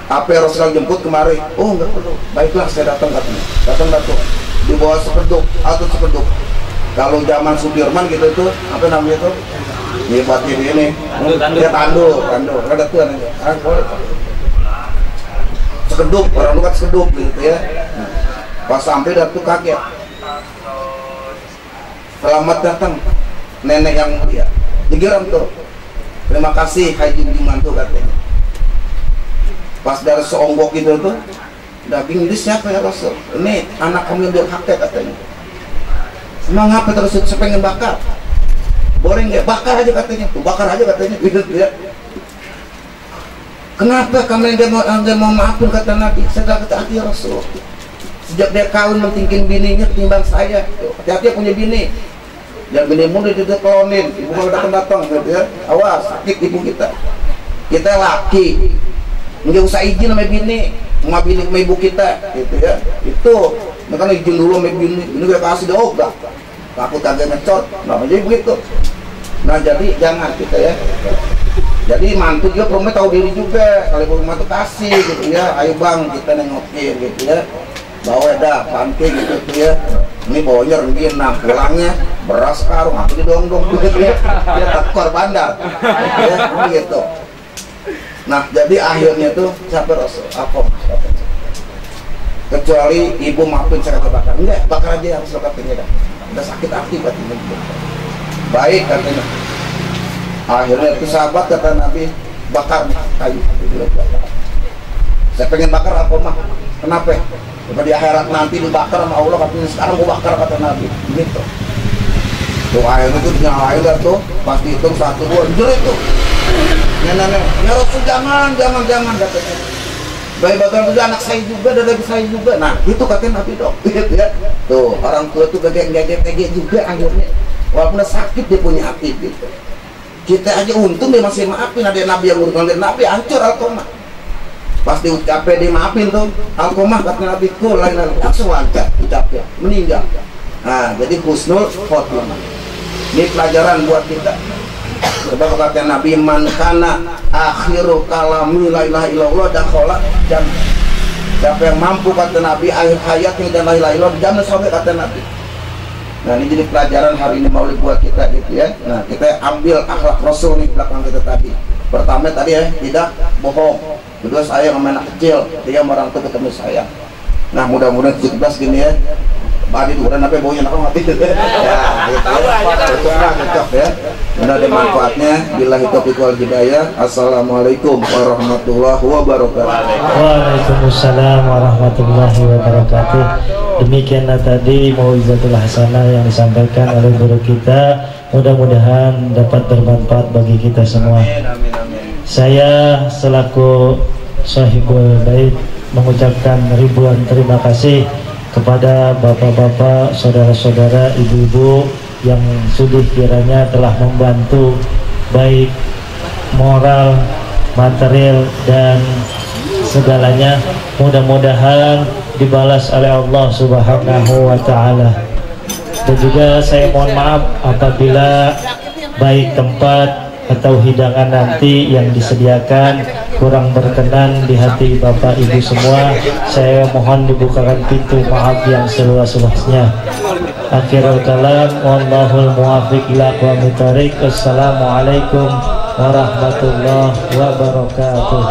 Apa yang Rasulullah jemput kemari? Oh enggak perlu. Baiklah saya datang katanya. Datang di bawah sekeduk atau sekeduk. Kalau zaman Sudirman gitu itu apa namanya itu? Iya buat ini. Dia tandu. Ada tuh aja. Sekeduk, orang luar sekeduk gitu ya. Pas sampai dah tuh kaget. Selamat datang nenek yang mulia. Digiram tuh. Terima kasih Haji Budiman tuh katanya. Pas dari seonggok gitu tuh, daging ini siapa ya Rasul? Ini anak kamu yang durhaka katanya. Emang apa terus saya pengen bakar? Boleh nggak? Bakar aja katanya. Tuh bakar aja katanya. Gitu ya. Kenapa kamu yang mau maafin kata Nabi? Saya gak kata hati ya Rasul. Sejak dia kawin mentingkin bininya ketimbang saya. Hati-hati punya bini. Yang bini muda itu klonin. Ibu kalau datang gitu ya. Awas sakit ibu kita. Kita laki. Nggak usah izin sama bini sama ibu kita gitu ya. Itu makanya izin dulu sama bini. Ini gue kasih dia ogah. Takut kagak ngecot. Nah jadi begitu. Nah jadi jangan kita ya. Jadi mantu juga perlu tahu diri juga. Kalau rumah tuh kasih gitu ya. Ayo bang kita nengokin gitu ya. Bawa dah pantai gitu ya. Ini bawanya renggin, nah pulangnya beras karung, aku didong-dong gitu ya. Dia tekor bandar. Ya gitu. Nah jadi akhirnya tuh sampai Rasul apa kecuali ibu maafin saya kata bakar, enggak bakar aja harus katanya dah, udah sakit hati batinnya gitu. Baik katanya. Akhirnya itu sahabat kata Nabi bakar kayu, Saya pengen bakar Alkomah. Kenapa? Di akhirat nanti dibakar sama Allah, katanya sekarang gua bakar kata Nabi. Gitu. Tuh akhirnya tuh nyalain dah tuh, pas dihitung 1, 2, jerit tuh. Nenek, ya Rasul jangan katanya. Bayi bakar itu anak saya juga, dari saya juga. Nah itu katanya Nabi dok. Gitu ya. Tuh orang tua tuh gege juga akhirnya. Walaupun sakit dia punya hati gitu. Kita aja untung dia masih maafin. Ada Nabi yang urutan dari Nabi hancur Alkomah. Pas diucapin dia maafin tuh Alkomah kata Nabi kul lain langsung lancar ucapin meninggal. Nah jadi husnul khotimah. Ini pelajaran buat kita. Sebab kata Nabi man kana akhiru kalami la ilaha illallah dakhala jannah. Siapa yang mampu kata Nabi akhir hayatnya dan la ilaha illallah jannah sampai kata Nabi. Nah ini jadi pelajaran hari ini maulid buat kita gitu ya. Nah kita ambil akhlak Rasul nih belakang kita tadi. Pertama tadi ya tidak bohong. Kedua sayang sama anak kecil. Tiga orang tua ketemu sayang. Nah mudah-mudahan 17 gini ya. Badi tuh udah nape baunya nak mati gitu. Ya, gitu ya. Cocok ya. Mudah ada manfaatnya. Billahi taufiq wal hidayah. Assalamualaikum warahmatullahi wabarakatuh. Waalaikumsalam warahmatullahi wabarakatuh. Demikianlah tadi mau'izatul hasanah yang disampaikan oleh guru kita. Mudah-mudahan dapat bermanfaat bagi kita semua. Saya selaku sahibul bait mengucapkan ribuan terima kasih kepada bapak-bapak, saudara-saudara, ibu-ibu yang sudih kiranya telah membantu baik moral, material dan segalanya. Mudah-mudahan dibalas oleh Allah Subhanahu wa taala. Dan juga saya mohon maaf apabila baik tempat atau hidangan nanti yang disediakan kurang berkenan di hati Bapak Ibu semua. Saya mohon dibukakan pintu maaf yang seluas-luasnya. Akhirul kalam, wallahul muwaffiq ila aqwamit thoriq. Assalamualaikum warahmatullahi wabarakatuh.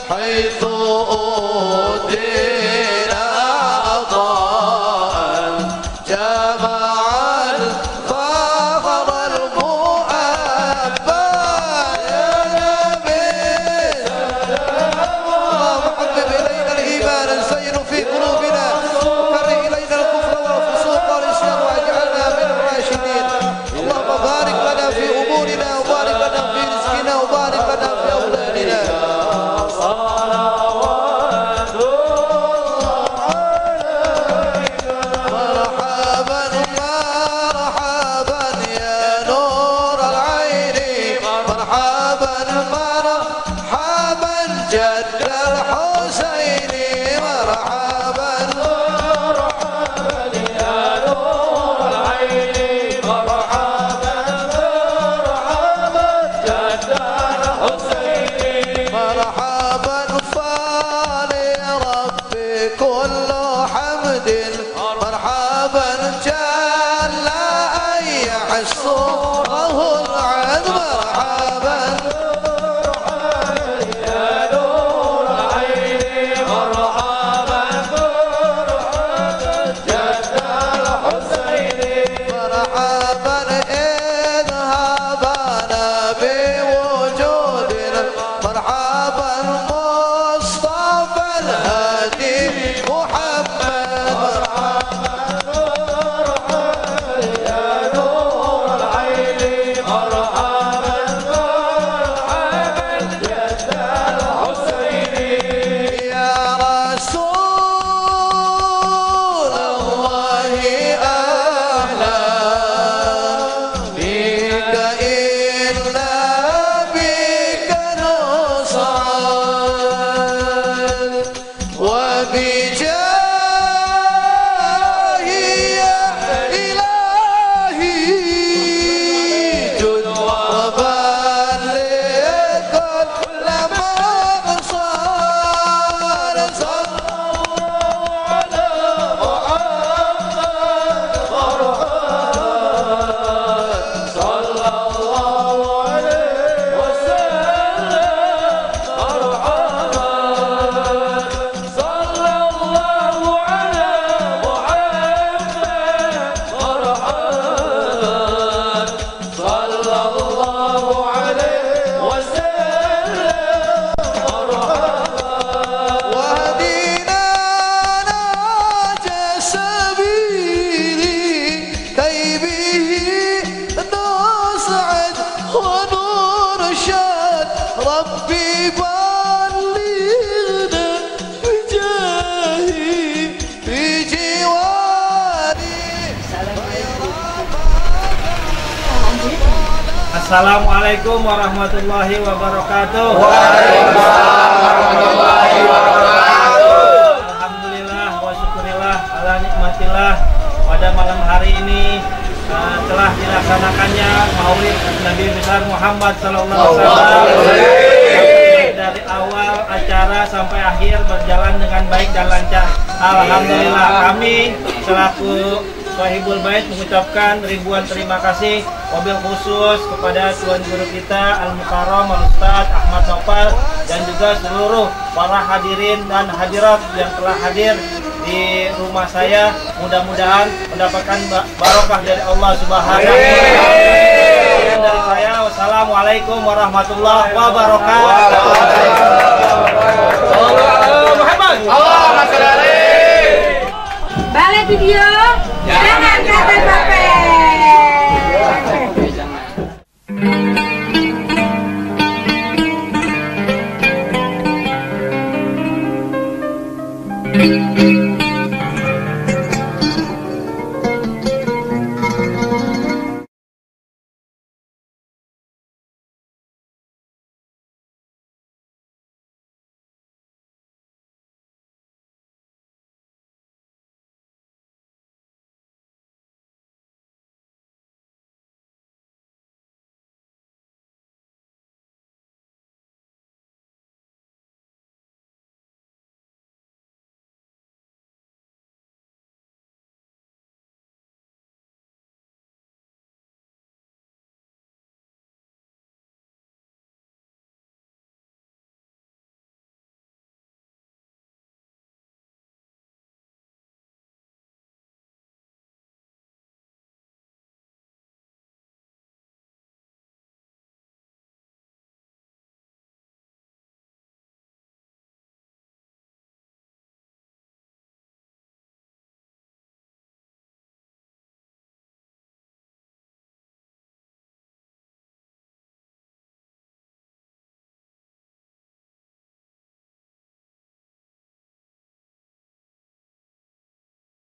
حيث أودينا عطاء مرحبا جل أن يحصره العد مرحبا يا نور العين مرحبا جد الحسين مرحبا إذ هبنا بوجودنا مرحبا مصطفى الهادي محمد مرحبا يا نور العين مرحبا جد الحسين يا رسول الله أهلا بك إلا بك نصعد وبجاه يا إلهي جد وبلغ كل مقصد صلى الله على محمد صلى الله عليه وسلم مرحبا صلى الله على محمد مرحبا صلى الله عليه وسلم مرحبا وهدينا ناجى سبيلي كي به نسعد ونرشد ربي بلغنا بجاهي في جواري Assalamualaikum warahmatullahi wabarakatuh. Alhamdulillah wa syukurillah ala nikmatillah. Pada malam hari ini telah dilaksanakannya Maulid Nabi besar Muhammad sallallahu alaihi wasallam. Dari awal acara sampai akhir berjalan dengan baik dan lancar. Alhamdulillah, kami selaku Sohibul Bait mengucapkan ribuan terima kasih wabil khusus kepada Tuan Guru kita Al-Mukarram Al-Ustaz Ahmad Nopal dan juga seluruh para hadirin dan hadirat yang telah hadir di rumah saya. Mudah-mudahan mendapatkan barokah dari Allah Subhanahu wa taala. Dari saya, wassalamualaikum warahmatullahi wabarakatuh. Balik video, jangan kata bapak.